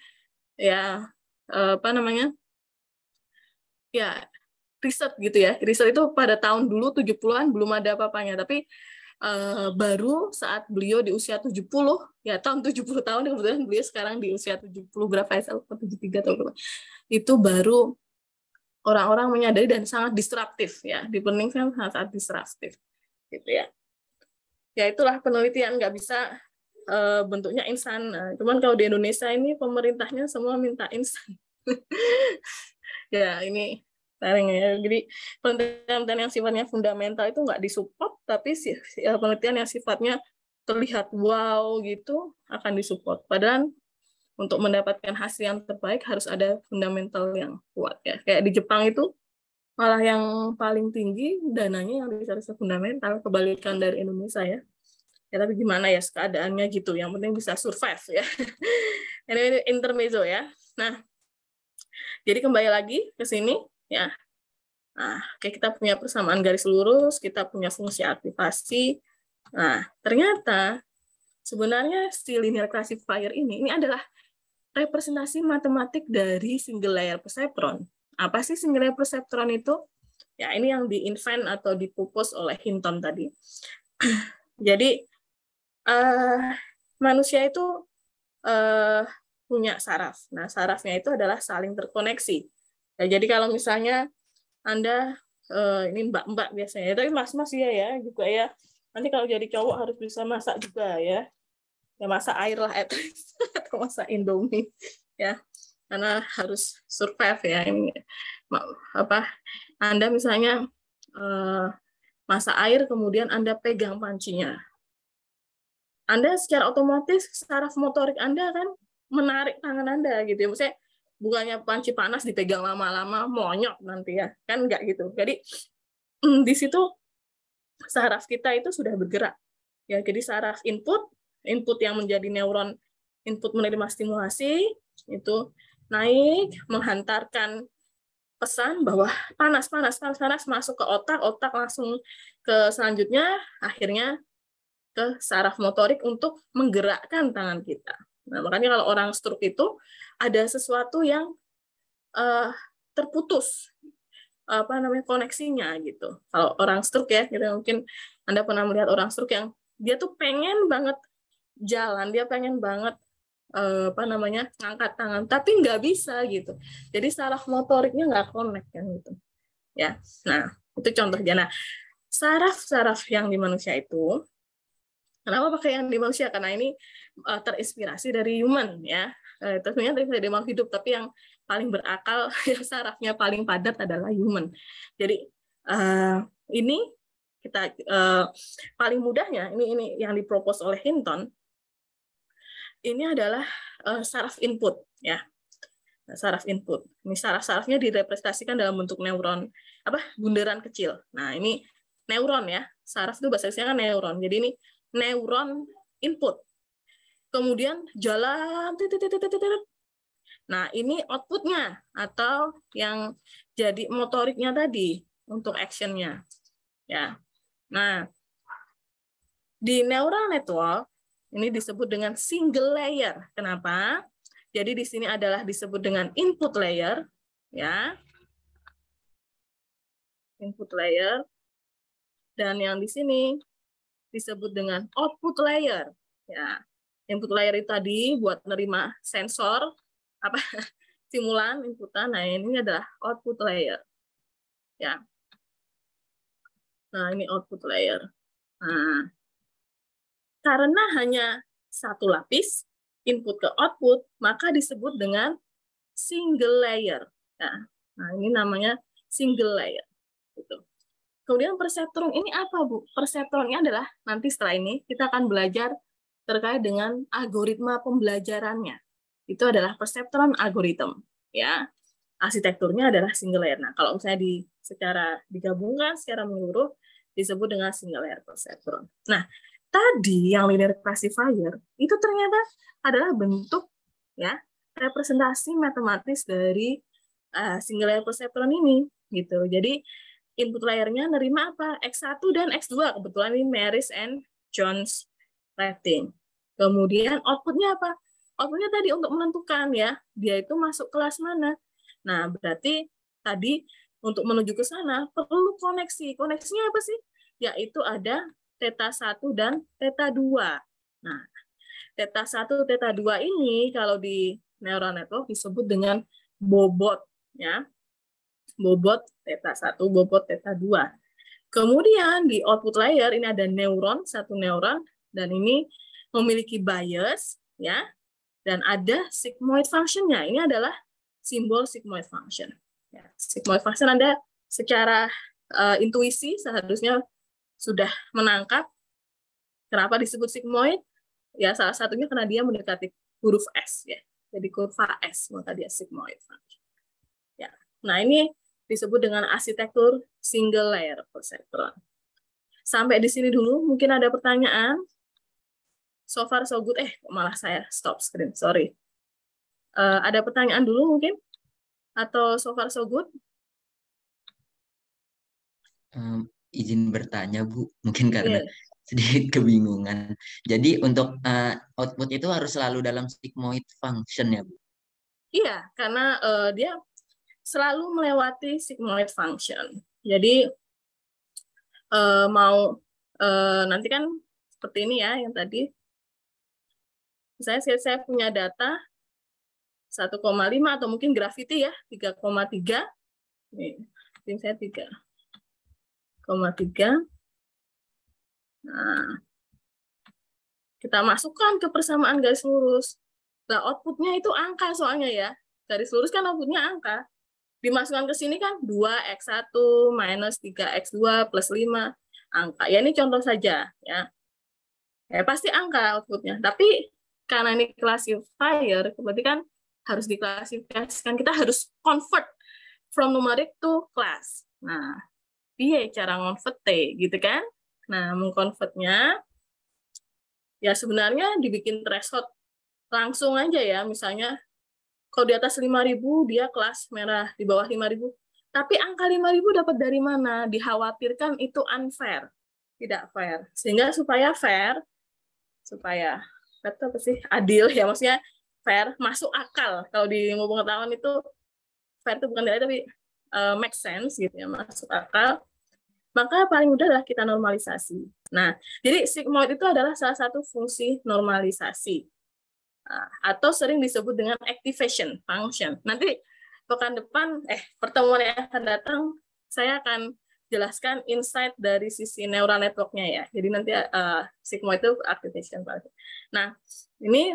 ya apa namanya? Ya, riset gitu ya. Riset itu pada tahun dulu 70-an belum ada apa-apanya, tapi baru saat beliau di usia 70, ya tahun 70 tahun, kebetulan beliau sekarang di usia 70 berapa ya, 73 atau berapa, itu baru orang-orang menyadari dan sangat disruptif ya, deep learning kan sangat disruptif gitu ya. Ya itulah penelitian, nggak bisa bentuknya instan. Cuman kalau di Indonesia ini pemerintahnya semua minta instan. Ya ini sharing ya. Jadi penelitian yang sifatnya fundamental itu nggak disupport, tapi penelitian yang sifatnya terlihat wow gitu akan disupport. Padahal untuk mendapatkan hasil yang terbaik harus ada fundamental yang kuat ya. Kayak di Jepang itu malah yang paling tinggi dananya yang bisa fundamental, kebalikan dari Indonesia ya. Ya tapi gimana ya keadaannya gitu. Yang penting bisa survive ya. Ini intermezzo ya. Nah, jadi kembali lagi ke sini ya. Nah, kayak kita punya persamaan garis lurus, kita punya fungsi aktivasi. Nah, ternyata sebenarnya si linear classifier ini adalah representasi matematik dari single layer perceptron. Apa sih single layer perceptron itu? Ya, ini yang di-invent atau dipropose oleh Hinton tadi. Jadi, manusia itu punya saraf. Nah, sarafnya itu adalah saling terkoneksi. Ya, jadi kalau misalnya Anda, ini mbak-mbak biasanya, tapi mas-mas ya juga ya. Nanti kalau jadi cowok harus bisa masak juga ya. Ya masak air lah atau masak Indomie ya. Karena harus survive ya. Ini apa? Anda misalnya masak air kemudian Anda pegang pancinya. Anda secara otomatis saraf motorik Anda kan menarik tangan Anda gitu ya. Maksudnya bukannya panci panas dipegang lama-lama monyok nanti ya. Kan enggak gitu. Jadi di situ saraf kita itu sudah bergerak. Ya, jadi saraf input yang menjadi neuron input menerima stimulasi itu naik menghantarkan pesan bahwa panas masuk ke otak langsung ke selanjutnya akhirnya ke saraf motorik untuk menggerakkan tangan kita. Nah, makanya kalau orang stroke itu ada sesuatu yang terputus koneksinya gitu. Kalau orang stroke ya, gitu, mungkin Anda pernah melihat orang stroke yang dia tuh pengen banget jalan, dia pengen banget ngangkat tangan, tapi nggak bisa gitu. Jadi saraf motoriknya nggak connect kan gitu. Ya, nah itu contohnya. Nah, saraf-saraf yang di manusia itu, kenapa pakai yang di manusia? Karena ini terinspirasi dari human ya. Tentunya dari makhluk hidup, tapi yang paling berakal, yang sarafnya paling padat adalah human. Jadi ini kita paling mudahnya ini yang dipropos oleh Hinton. Ini adalah saraf input ya. saraf input. Ini saraf-sarafnya direpresentasikan dalam bentuk neuron, bunderan kecil. Nah, ini neuron ya. Saraf itu bahasa Inggrisnya kan neuron. Jadi ini neuron input. Kemudian jalan. Nah, ini outputnya atau yang jadi motoriknya tadi untuk actionnya. Ya. Nah, di neural network ini disebut dengan single layer. Kenapa? Jadi di sini adalah disebut dengan input layer, ya. Input layer. Dan yang di sini disebut dengan output layer, ya. Input layer itu tadi buat nerima sensor, stimulan, inputan. Nah, ini adalah output layer, ya. Nah, ini output layer. Nah, karena hanya satu lapis, input ke output, maka disebut dengan single layer. Nah, ini namanya single layer. Gitu. Kemudian perseptron ini apa, Bu? Perseptron ini adalah, nanti setelah ini, kita akan belajar terkait dengan algoritma pembelajarannya. Itu adalah perseptron algorithm. Ya. Arsitekturnya adalah single layer. Nah, kalau misalnya secara digabungkan, secara menyeluruh, disebut dengan single layer perseptron. Nah, tadi yang linear classifier itu ternyata adalah bentuk ya representasi matematis dari single layer perceptron ini gitu. Jadi input layernya nerima apa? X1 dan X2. Kebetulan ini Maris and Jones rating. Kemudian outputnya apa? Outputnya tadi untuk menentukan ya dia itu masuk kelas mana. Nah, berarti tadi untuk menuju ke sana perlu koneksi. Koneksinya apa sih? Yaitu ada Theta 1 dan Theta 2. Nah, Theta 1, Theta 2 ini kalau di neural network disebut dengan bobot. Ya. Bobot Theta 1, bobot Theta 2. Kemudian di output layer ini ada neuron, satu neuron, dan ini memiliki bias, ya, dan ada sigmoid function-nya. Ini adalah simbol sigmoid function. Ya, sigmoid function Anda secara intuisi seharusnya sudah menangkap kenapa disebut sigmoid. Ya, salah satunya karena dia mendekati huruf S, ya. Jadi kurva S, maka dia sigmoid function. Ya. Nah, ini disebut dengan arsitektur single layer perceptron. Sampai di sini dulu, mungkin ada pertanyaan. So far so good. Malah saya stop screen, sorry. Ada pertanyaan dulu mungkin? Atau so far so good? Izin bertanya, Bu. Mungkin karena sedikit kebingungan. Jadi untuk output itu harus selalu dalam sigmoid function ya, Bu? Iya, karena dia selalu melewati sigmoid function. Jadi nanti kan seperti ini ya yang tadi. Misalnya saya punya data 1,5 atau mungkin gravity ya 3,3. Nih, tim saya 3,3. Nah, kita masukkan ke persamaan garis lurus. Nah, outputnya itu angka soalnya ya. Garis lurus kan outputnya angka. Dimasukkan ke sini kan 2x1 minus 3x2 plus 5 angka. Ya ini contoh saja ya. Ya pasti angka outputnya. Tapi karena ini classifier, berarti kan harus diklasifikasikan. Kita harus convert from numeric to class. Nah, dia cara ngonvert gitu kan. Nah, mengkonvertnya ya sebenarnya dibikin threshold langsung aja ya. Misalnya kalau di atas 5.000 dia kelas merah, di bawah 5.000. Tapi angka 5.000 dapat dari mana? Dikhawatirkan itu unfair. Tidak fair. Sehingga supaya fair, apa sih? Adil ya, maksudnya fair, masuk akal. Kalau di ilmu pengetahuan itu fair itu bukan nilai tapi make sense gitu ya, masuk akal. Maka paling mudah adalah kita normalisasi. Nah, jadi sigmoid itu adalah salah satu fungsi normalisasi. Atau sering disebut dengan activation function. Nanti pekan depan, pertemuan yang akan datang, saya akan jelaskan insight dari sisi neural network-nya ya. Jadi nanti sigmoid itu activation function. Nah, ini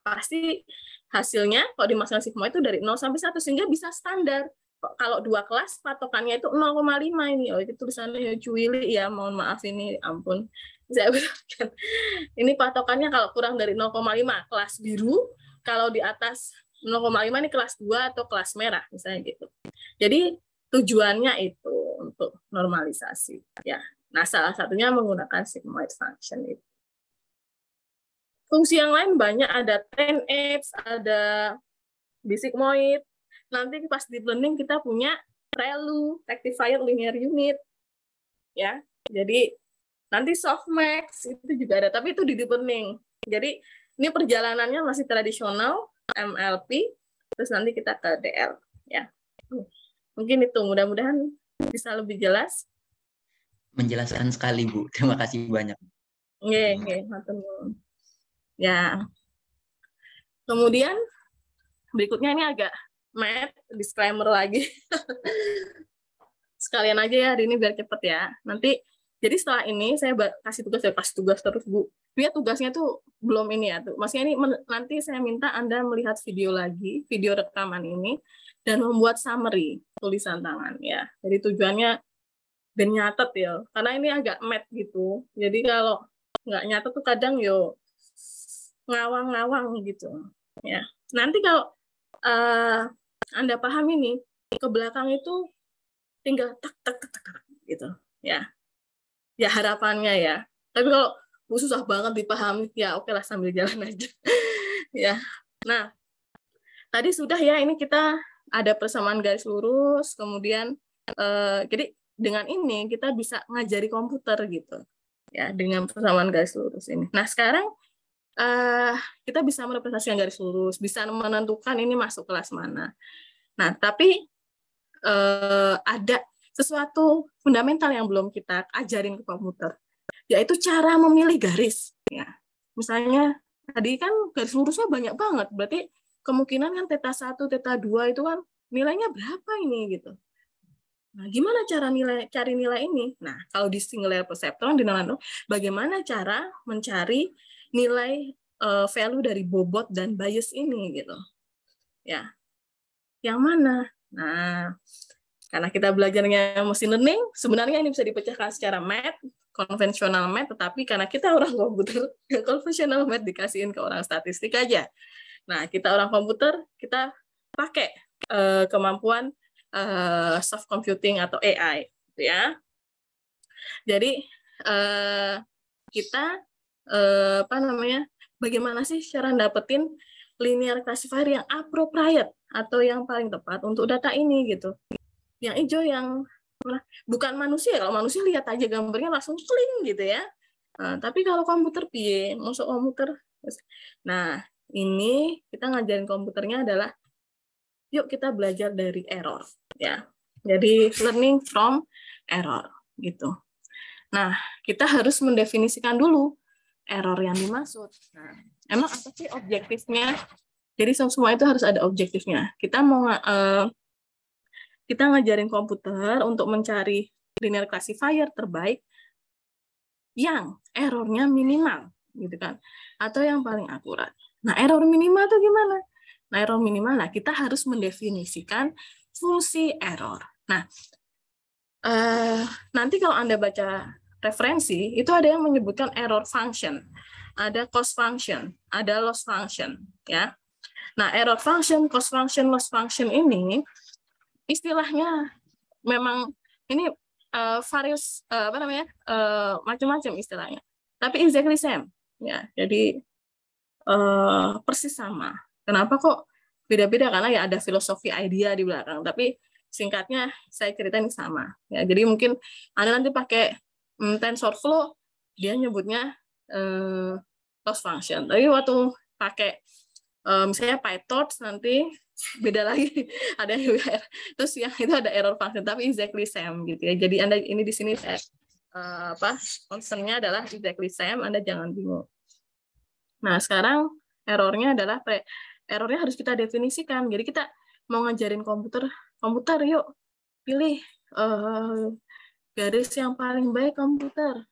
pasti hasilnya kalau dimasukkan sigmoid itu dari 0 sampai 1 sehingga bisa standar. Kalau 2 kelas patokannya itu 0,5 ini. Oh, itu tulisannya cuili ya, mohon maaf ini, ampun. Saya betulkan. Ini patokannya kalau kurang dari 0,5 kelas biru, kalau di atas 0,5 ini kelas 2 atau kelas merah misalnya gitu. Jadi tujuannya itu untuk normalisasi ya. Nah, salah satunya menggunakan sigmoid function itu. Fungsi yang lain banyak, ada 10x, ada bisigmoid. Nanti pas deep learning kita punya ReLU, rectifier linear unit. Ya. Jadi nanti softmax itu juga ada, tapi itu di deep learning. Jadi ini perjalanannya masih tradisional MLP, terus nanti kita ke DL ya. Mungkin itu, mudah-mudahan bisa lebih jelas. Menjelaskan sekali, Bu. Terima kasih banyak. Nggih, matur nuwun. Ya. Kemudian berikutnya ini agak math, disclaimer lagi. Sekalian aja ya hari ini biar cepet ya. Nanti jadi setelah ini saya kasih tugas terus Bu. Dia tugasnya tuh belum ini ya tuh. Maksudnya ini nanti saya minta Anda melihat video lagi, video rekaman ini dan membuat summary tulisan tangan ya. Jadi tujuannya biar nyatet ya. Karena ini agak math gitu. Jadi kalau nggak nyatet tuh kadang ngawang-ngawang gitu ya. Nanti kalau Anda paham ini, ke belakang itu tinggal tak gitu ya. Ya harapannya ya. Tapi kalau susah banget dipahami ya oke lah sambil jalan aja. Ya. Nah, tadi sudah ya, ini kita ada persamaan garis lurus, kemudian jadi dengan ini kita bisa ngajari komputer gitu. Ya, dengan persamaan garis lurus ini. Nah, sekarang kita bisa merepresentasikan garis lurus, bisa menentukan ini masuk kelas mana. Nah, tapi ada sesuatu fundamental yang belum kita ajarin ke komputer, yaitu cara memilih garis. Ya. Misalnya, tadi kan garis lurusnya banyak banget, berarti kemungkinan kan θ 1, θ 2 itu kan nilainya berapa ini gitu. Nah, gimana cara cari nilai ini? Nah, kalau di single layer perceptron, di nano, bagaimana cara mencari nilai value dari bobot dan bias ini gitu. Ya. Yang mana? Nah, karena kita belajarnya machine learning, sebenarnya ini bisa dipecahkan secara math, konvensional math, tetapi karena kita orang komputer, konvensional math dikasihin ke orang statistik aja. Nah, kita orang komputer, kita pakai kemampuan soft computing atau AI, gitu ya. Jadi kita bagaimana sih cara dapetin linear classifier yang appropriate atau yang paling tepat untuk data ini gitu. Yang hijau yang bukan manusia, kalau manusia lihat aja gambarnya langsung kling gitu ya. Nah, tapi kalau komputer piye, masuk komputer. Nah, ini kita ngajarin komputernya adalah yuk kita belajar dari error ya. Jadi learning from error gitu. Nah, kita harus mendefinisikan dulu error yang dimaksud. Nah, emang apa sih objektifnya? Jadi semua itu harus ada objektifnya. Kita ngajarin komputer untuk mencari linear classifier terbaik yang errornya minimal, gitu kan? Atau yang paling akurat. Nah, error minimal itu gimana? Nah, error minimal, kita harus mendefinisikan fungsi error. Nah, nanti kalau Anda baca referensi, itu ada yang menyebutkan error function, ada cost function, ada loss function, ya. Nah, error function, cost function, loss function ini istilahnya memang ini various macam-macam istilahnya, tapi exactly same, ya. Jadi persis sama. Kenapa kok beda-beda? Karena ya ada filosofi idea di belakang, tapi singkatnya saya ceritain sama. Ya, jadi mungkin Anda nanti pakai TensorFlow, dia nyebutnya loss function. Tapi waktu pakai misalnya PyTorch nanti beda lagi, ada UR. Terus yang itu ada error function, tapi exactly same gitu ya. Jadi Anda ini di sini concern-nya adalah exactly same, Anda jangan bingung. Nah, sekarang errornya adalah errornya harus kita definisikan. Jadi kita mau ngajarin komputer yuk pilih garis yang paling baik komputer.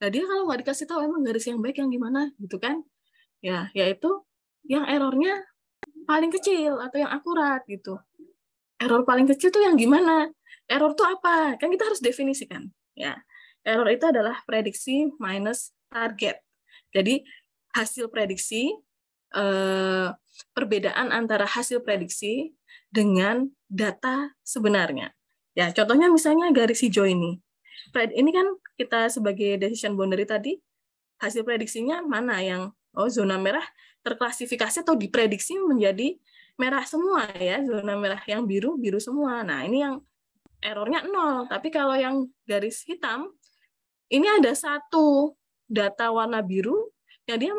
Nah, dia kalau nggak dikasih tahu emang garis yang baik yang gimana gitu kan? Ya, yaitu yang errornya paling kecil atau yang akurat gitu. Error paling kecil tuh yang gimana? Error tuh apa? Kan kita harus definisikan. Ya, error itu adalah prediksi minus target. Jadi hasil prediksi perbedaan antara hasil prediksi dengan data sebenarnya. Ya, contohnya misalnya garis hijau ini. Ini kan kita sebagai decision boundary tadi, hasil prediksinya mana yang zona merah terklasifikasi atau diprediksi menjadi merah semua ya, zona merah, yang biru semua. Nah, ini yang errornya 0. Tapi kalau yang garis hitam, ini ada satu data warna biru yang dia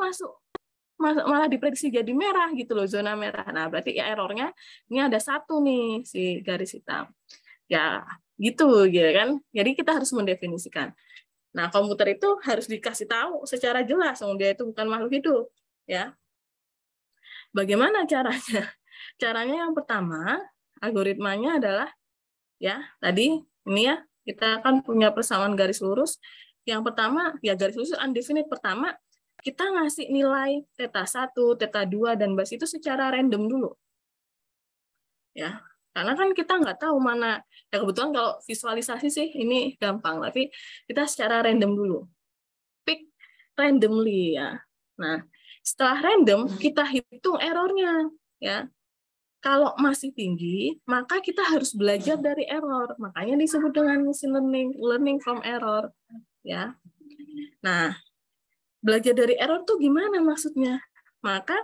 malah diprediksi jadi merah gitu loh, zona merah. Nah, berarti ya errornya ini ada satu nih si garis hitam. Ya, gitu kan. Jadi kita harus mendefinisikan. Nah, komputer itu harus dikasih tahu secara jelas, dia itu bukan makhluk hidup, ya. Bagaimana caranya? Caranya yang pertama, algoritmanya adalah ya, tadi ini ya, kita kan punya persamaan garis lurus. Yang pertama, ya garis lurus undefinite pertama, kita ngasih nilai theta 1, theta 2, dan base itu secara random dulu. Ya, karena kan kita nggak tahu mana, ya kebetulan kalau visualisasi sih ini gampang, tapi kita secara random dulu. Pick randomly ya. Nah, setelah random, kita hitung errornya. Ya, kalau masih tinggi, maka kita harus belajar dari error. Makanya disebut dengan machine learning from error. Ya. Nah, belajar dari error tuh gimana maksudnya? Maka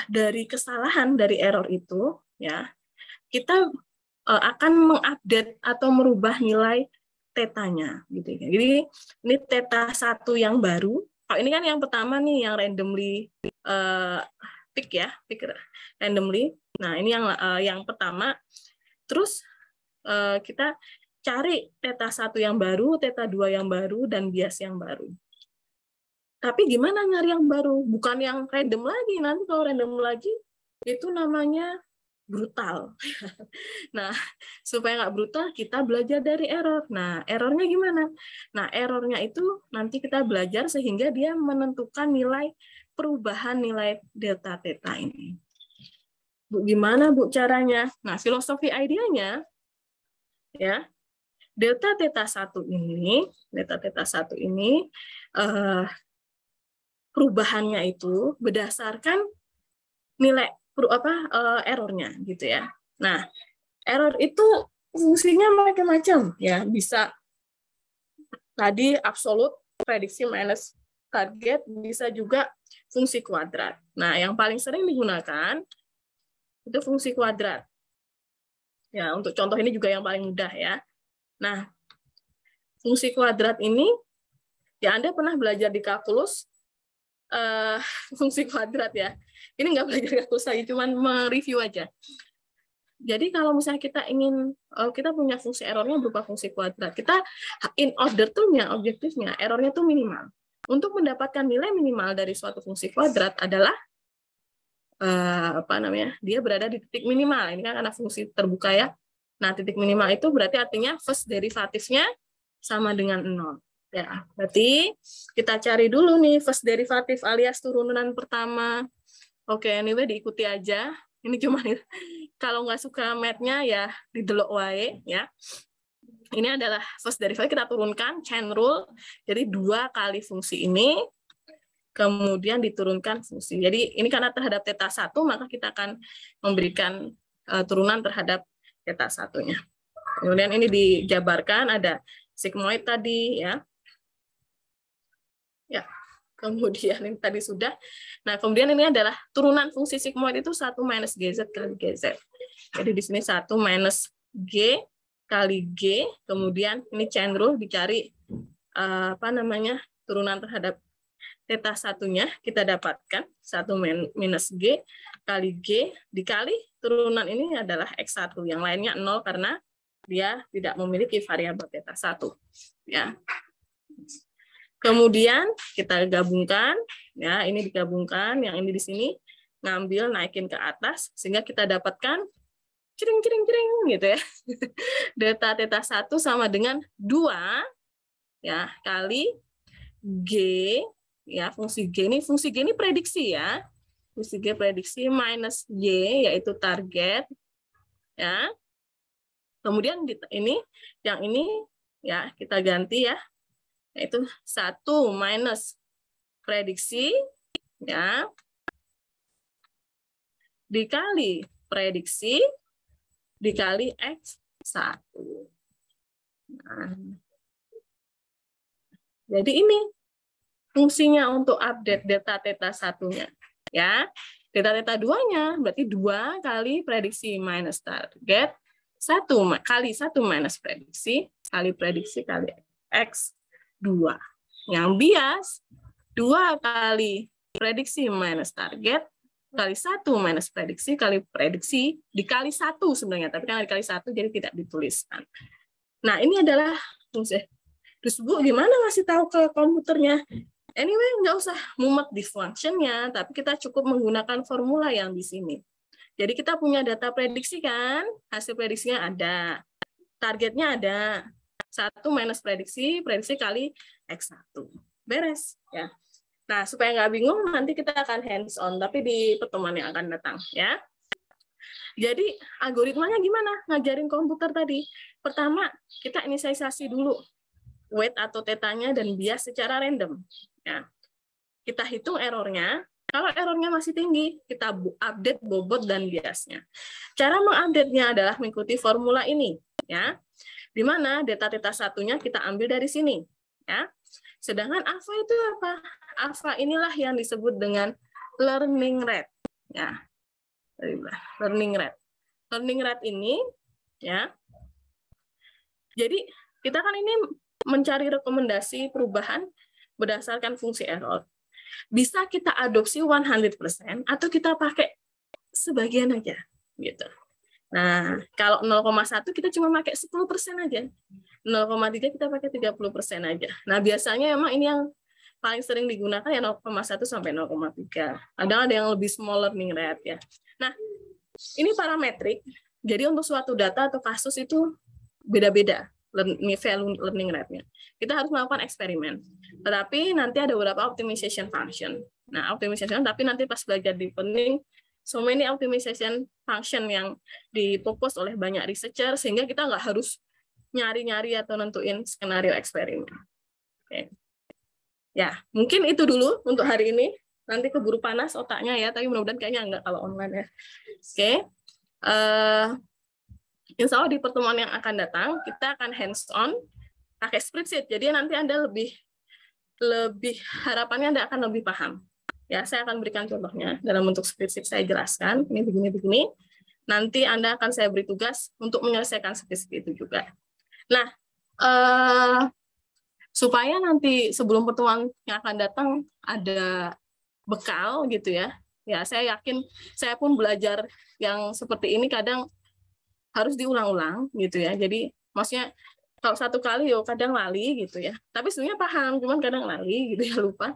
dari kesalahan dari error itu, ya, kita akan mengupdate atau merubah nilai tetanya, gitu ya. Jadi ini theta 1 yang baru. Kalau ini kan yang pertama nih, yang randomly pick randomly. Nah, ini yang pertama. Terus kita cari theta 1 yang baru, theta 2 yang baru, dan bias yang baru. Tapi gimana nyari yang baru? Bukan yang random lagi. Nanti kalau random lagi, itu namanya brutal. Nah, supaya nggak brutal, kita belajar dari error. Nah, errornya gimana? Nah, errornya itu nanti kita belajar sehingga dia menentukan nilai perubahan nilai delta theta ini. Bu, gimana Bu caranya? Nah, filosofi idealnya, ya, delta theta 1 ini, perubahannya itu berdasarkan nilai errornya gitu ya. Nah, error itu fungsinya macam-macam ya, bisa tadi absolute prediksi minus target, bisa juga fungsi kuadrat. Nah, yang paling sering digunakan itu fungsi kuadrat. Ya, untuk contoh ini juga yang paling mudah ya. Nah, fungsi kuadrat ini ya Anda pernah belajar di kalkulus fungsi kuadrat ya. Ini nggak belajar kalkulus lagi, cuman mereview aja. Jadi kalau misalnya kita ingin, kita punya fungsi errornya berupa fungsi kuadrat, kita in order to-nya, objektifnya, errornya itu minimal. Untuk mendapatkan nilai minimal dari suatu fungsi kuadrat adalah dia berada di titik minimal. Ini kan karena fungsi terbuka ya. Nah, titik minimal itu berarti artinya first derivatifnya sama dengan 0. Ya, berarti kita cari dulu nih first derivatif alias turunan pertama. Oke, anyway diikuti aja. Ini cuma kalau nggak suka math-nya ya didelok wae ya. Ini adalah first derivative, kita turunkan chain rule. Jadi 2 kali fungsi ini kemudian diturunkan fungsi. Jadi ini karena terhadap theta 1 maka kita akan memberikan turunan terhadap theta 1-nya. Kemudian ini dijabarkan ada sigmoid tadi ya. Ya, kemudian ini tadi sudah. Nah, kemudian ini adalah turunan fungsi sigmoid itu 1 minus GZ kali GZ. Jadi di sini 1 minus G kali G, kemudian ini chain rule dicari turunan terhadap theta 1-nya, kita dapatkan 1 minus G kali G dikali turunan ini adalah X1. Yang lainnya 0 karena dia tidak memiliki variabel theta 1. Ya. Kemudian kita gabungkan, ya ini digabungkan, yang ini di sini ngambil naikin ke atas sehingga kita dapatkan cering gitu ya. Delta theta 1 sama dengan 2 ya kali G ya, fungsi G ini prediksi ya. Fungsi G prediksi minus Y yaitu target ya. Kemudian yang ini ya kita ganti ya, yaitu 1 minus prediksi ya, dikali prediksi, dikali X1. Nah, jadi ini fungsinya untuk update data theta 1-nya. Ya, data theta 2-nya berarti 2 kali prediksi minus target, 1 kali 1 minus prediksi, kali prediksi kali X2. Yang bias, 2 kali prediksi minus target, kali 1 minus prediksi, kali prediksi, dikali 1 sebenarnya, tapi kan dikali 1 jadi tidak dituliskan. Nah, ini adalah fungsi. Terus Bu, gimana ngasih tahu ke komputernya? Anyway, nggak usah mumet di function-nya, tapi kita cukup menggunakan formula yang di sini. Jadi kita punya data prediksi kan, hasil prediksinya ada, targetnya ada, 1 minus prediksi, prediksi kali X1. Beres. Ya. Nah, supaya nggak bingung, nanti kita akan hands-on, tapi di pertemuan yang akan datang. Ya. Jadi, algoritmanya gimana? Ngajarin komputer tadi. Pertama, kita inisialisasi dulu weight atau tetanya dan bias secara random. Ya. Kita hitung errornya. Kalau errornya masih tinggi, kita update bobot dan biasnya. Cara mengupdate-nya adalah mengikuti formula ini. Ya. Di mana data theta 1-nya kita ambil dari sini. Ya. Sedangkan alpha itu apa? Alpha inilah yang disebut dengan learning rate. Ya. Learning rate. Learning rate ini, ya. Jadi, kita kan ini mencari rekomendasi perubahan berdasarkan fungsi error. Bisa kita adopsi 100% atau kita pakai sebagian aja gitu. Nah, kalau 0,1 kita cuma pakai 10% aja. 0,3 kita pakai 30% aja. Nah, biasanya emang ini yang paling sering digunakan ya 0,1 sampai 0,3. Kadang ada yang lebih small learning rate ya. Nah, ini parametrik. Jadi untuk suatu data atau kasus itu beda-beda value learning rate-nya. Kita harus melakukan eksperimen. Tetapi nanti ada beberapa optimization function. Nah, optimization, tapi nanti pas belajar di pening, so many optimization function yang dipropose oleh banyak researcher, sehingga kita nggak harus nyari-nyari atau nentuin skenario eksperimen. Oke. Ya, mungkin itu dulu untuk hari ini. Nanti keburu panas otaknya ya, tapi mudah-mudahan kayaknya nggak kalau online ya. Oke. Insya Allah di pertemuan yang akan datang, kita akan hands-on pakai spreadsheet. Jadi nanti Anda lebih harapannya Anda akan lebih paham. Ya, saya akan berikan contohnya dalam bentuk spreadsheet, saya jelaskan. Ini begini-begini. Nanti Anda akan saya beri tugas untuk menyelesaikan spreadsheet itu juga. Nah, supaya nanti sebelum pertemuan yang akan datang ada bekal gitu ya. Ya, saya yakin saya pun belajar yang seperti ini kadang harus diulang-ulang gitu ya. Jadi maksudnya kalau satu kali yo kadang lali gitu ya. Tapi sebenarnya paham, cuman kadang lali gitu ya, lupa.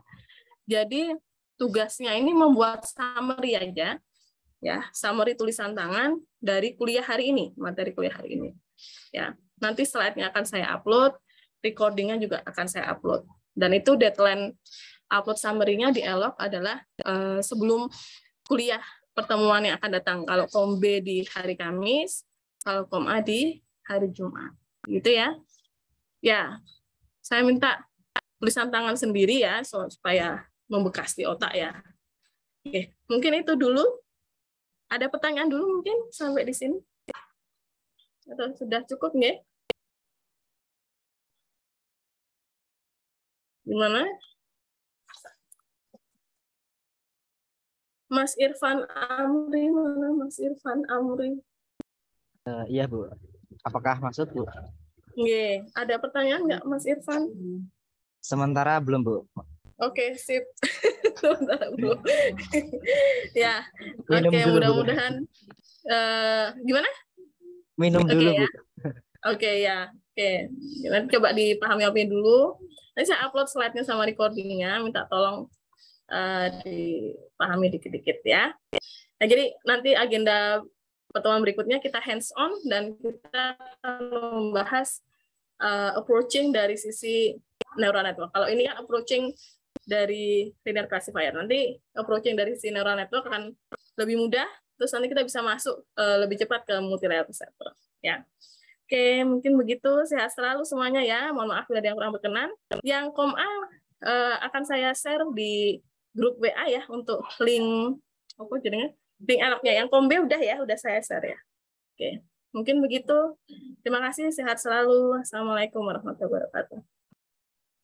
Jadi tugasnya ini membuat summary aja ya, summary tulisan tangan dari kuliah hari ini, materi kuliah hari ini. Ya, nanti slide-nya akan saya upload, recording-nya juga akan saya upload. Dan itu deadline upload summary-nya di Elok adalah sebelum kuliah pertemuan yang akan datang. Kalau Kom B di hari Kamis, kalau Kom A di hari Jumat. Gitu ya. Ya, saya minta tulisan tangan sendiri ya, supaya membekas di otak ya. Oke, mungkin itu dulu. Ada pertanyaan dulu mungkin sampai di sini? Atau sudah cukup nggak? Gimana? Mas Irfan Amri, mana Mas Irfan Amri? Iya, Bu. Apakah masuk, Bu? Nggih, ada pertanyaan nggak Mas Irfan? Sementara belum, Bu. Oke, sip. Sementara belum. Ya, Minum oke, dulu, Bu. mudah-mudahan gimana? Minum dulu, ya. Bu. Oke, ya. Oke, nanti coba dipahami dulu. Nanti saya upload slide-nya sama recording-nya, minta tolong dipahami dikit-dikit ya. Nah, jadi nanti agenda pertemuan berikutnya kita hands-on dan kita akan membahas approaching dari sisi neural network. Kalau ini kan approaching dari linear classifier. Nanti approaching dari sisi neural network akan lebih mudah, terus nanti kita bisa masuk lebih cepat ke multi-layer perceptor. Ya. Oke, mungkin begitu. Sehat selalu semuanya ya. Mohon maaf bila ada yang kurang berkenan. Yang Kom A akan saya share di grup WA ya untuk link apa jadinya link anaknya. Yang kombe udah ya, udah saya share ya. Oke, mungkin begitu. Terima kasih, sehat selalu. Assalamualaikum warahmatullahi wabarakatuh.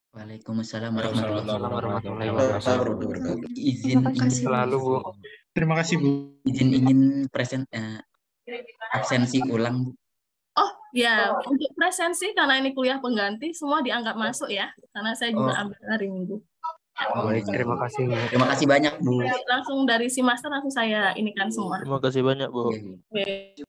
Waalaikumsalam warahmatullahi wabarakatuh. Izin selalu, Bu. Terima kasih, Bu. Izin ingin absensi ulang, Bu. Oh ya, untuk presensi karena ini kuliah pengganti semua dianggap masuk ya, karena saya juga ambil hari Minggu. Baik, terima kasih. Terima kasih banyak, Bu. Langsung dari si master langsung saya inikan semua. Terima kasih banyak, Bu. Oke.